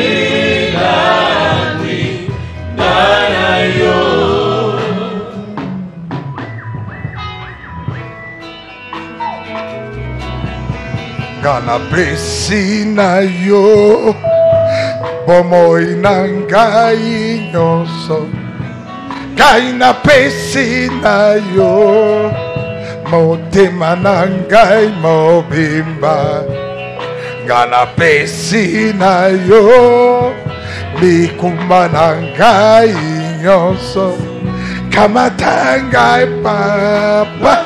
danayo. Gana pesina yo bomoi nangai nyoso kaina pesina yo motema nangai mobimba gana pesina yo mikuma nangai nyoso kamatangai papa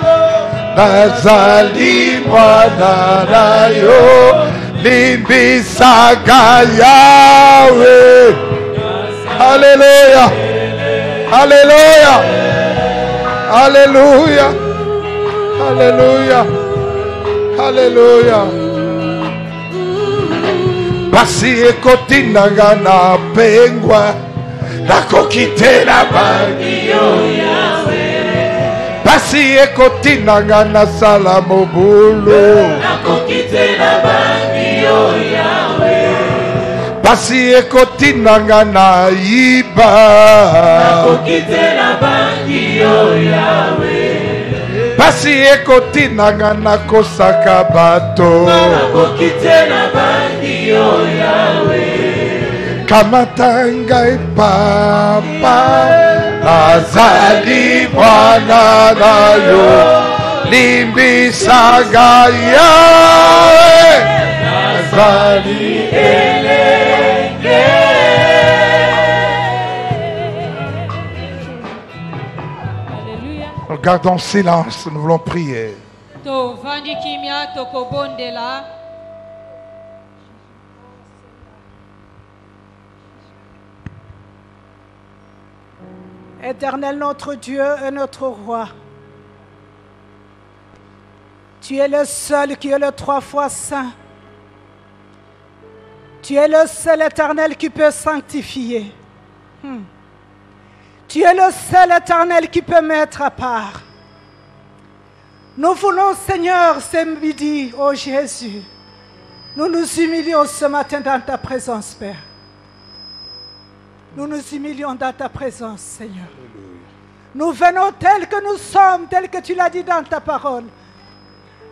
nazali mwana nayo limbisaka yawe. Alléluia, alléluia, alléluia, alléluia, alléluia. Basi ekotinanga na pengwa nakokitela bangio yawe. Basi ekotinanga na sala mobulu nakokitela bangio yawe. Basi ekotinanga na iba nakokitela bangio yawe. Basi ekotinanga na kosaka bato nakokitela bangio yawe. Kamatanga papa azali mwana nayo limbisaka yawe azali elenge. Gardons silence, nous voulons prier. Éternel notre Dieu et notre Roi, tu es le seul qui est le 3 fois saint. Tu es le seul Éternel qui peut sanctifier. Tu es le seul Éternel qui peut mettre à part. Nous voulons, Seigneur, ce midi, ô Jésus, nous nous humilions ce matin dans ta présence, Père. Nous nous humilions dans ta présence, Seigneur. Nous venons tels que nous sommes, tels que tu l'as dit dans ta parole.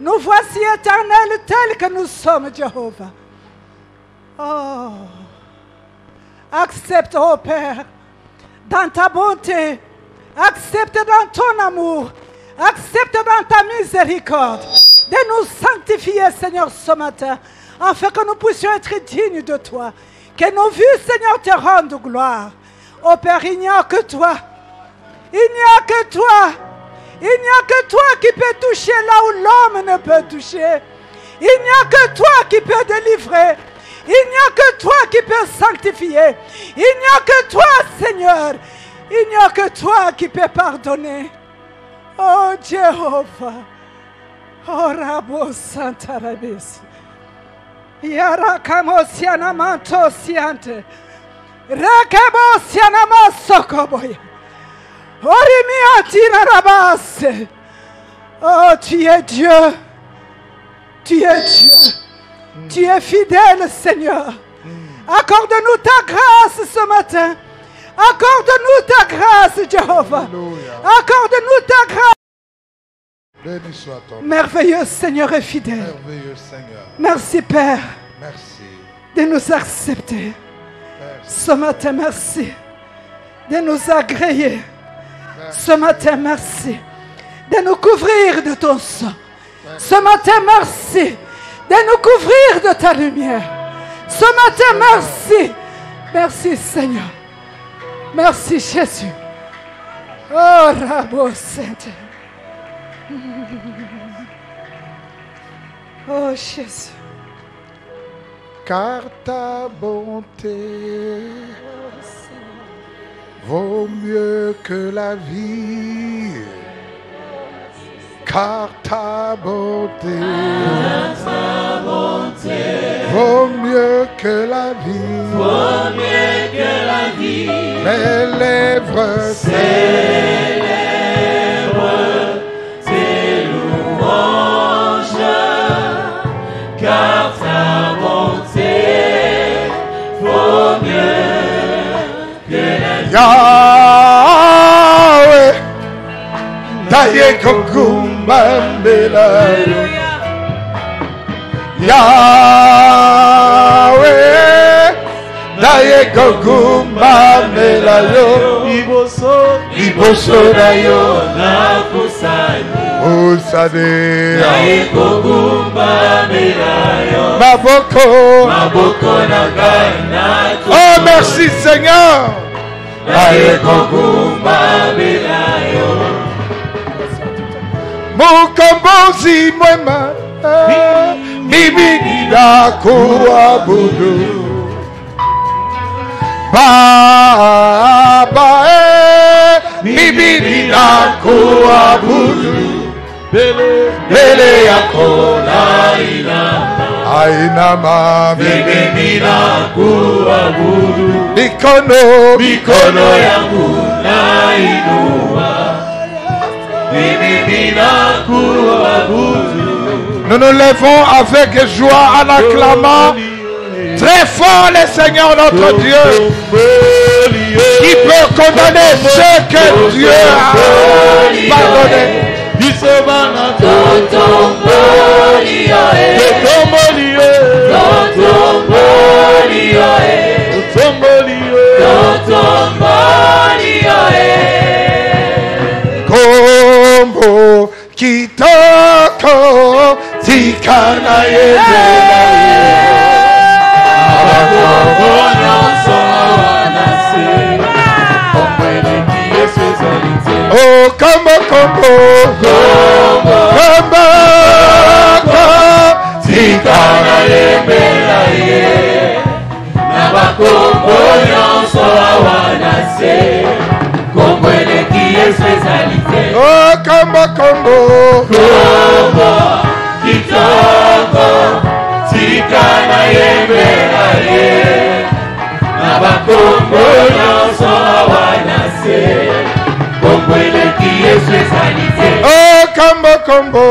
Nous voici éternels tels que nous sommes, Jéhovah. Oh, accepte, ô Père, dans ta bonté, accepte dans ton amour, accepte dans ta miséricorde de nous sanctifier, Seigneur, ce matin, afin que nous puissions être dignes de toi. Que nos vies, Seigneur, te rendent gloire. Ô Père, il n'y a que toi. Il n'y a que toi. Il n'y a que toi qui peux toucher là où l'homme ne peut toucher. Il n'y a que toi qui peux délivrer. Il n'y a que toi qui peux sanctifier. Il n'y a que toi, Seigneur. Il n'y a que toi qui peux pardonner. Oh Jéhovah. Oh Rabo Santa Rabis. Yarakamosiana mantosiante. Rakabosiana masokoboya. Orimiatina rabase. Oh, tu es Dieu. Tu es Dieu. Tu es fidèle, Seigneur. Accorde-nous ta grâce ce matin. Accorde-nous ta grâce, Jéhovah. Accorde-nous ta grâce. Béni soit ton nom. Merveilleux Seigneur et fidèle. Merveilleux Seigneur. Merci Père. Merci. De nous accepter. Merci. Ce matin, merci. De nous agréer. Merci. Ce matin, merci. De nous couvrir de ton sang. Merci. Ce matin, merci. De nous couvrir de ta lumière. Ce matin, merci. Merci Seigneur. Merci Jésus. Oh, Rabo Saint. Oh Jésus. Car ta bonté vaut mieux que la vie. Car ta bonté vaut mieux que la vie. Vaut mieux que la vie. Mes lèvres célèbrent tes louanges. Car ta bonté vaut mieux que la vie. Yahweh, Daye Kokumba Mela. Yahweh, Daye Kokumba Mela yo. Iboso na yo. Osade. Daye Kokumba Mela yo. Maboko. Maboko na gana. Oh merci Seigneur. Daye Kokumba Mela yo. Mukombozi mwema. Bibi nida kuabudu. Baba bibi nida kuabudu. Bele yako aina ma bibi nida kuabudu. Mikono yangu na inua. Bibi nida kuabudu. Nous nous levons avec joie en acclamant très fort le Seigneur notre Dieu, qui peut condamner ce que Dieu a pardonné. Kombo kitoko tikana Oh kombo tikana Nabakombo nyonso awanase. Kombo eleki especialité. Oh kombo kitoko tikana yembela ye. Nabakombo nyonso awanase. Kombo eleki especialité. Oh kombo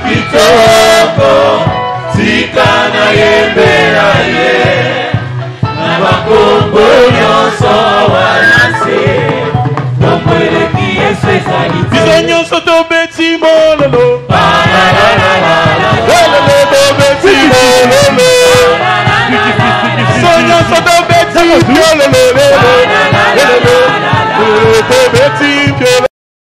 kitoko tikana yembela ye. Nabakombo nyonso awanase. Kombo eleki especialité. Biso nyonso tobeti mololo. Biso nyonso tobeti mololo. Tobeti mololo.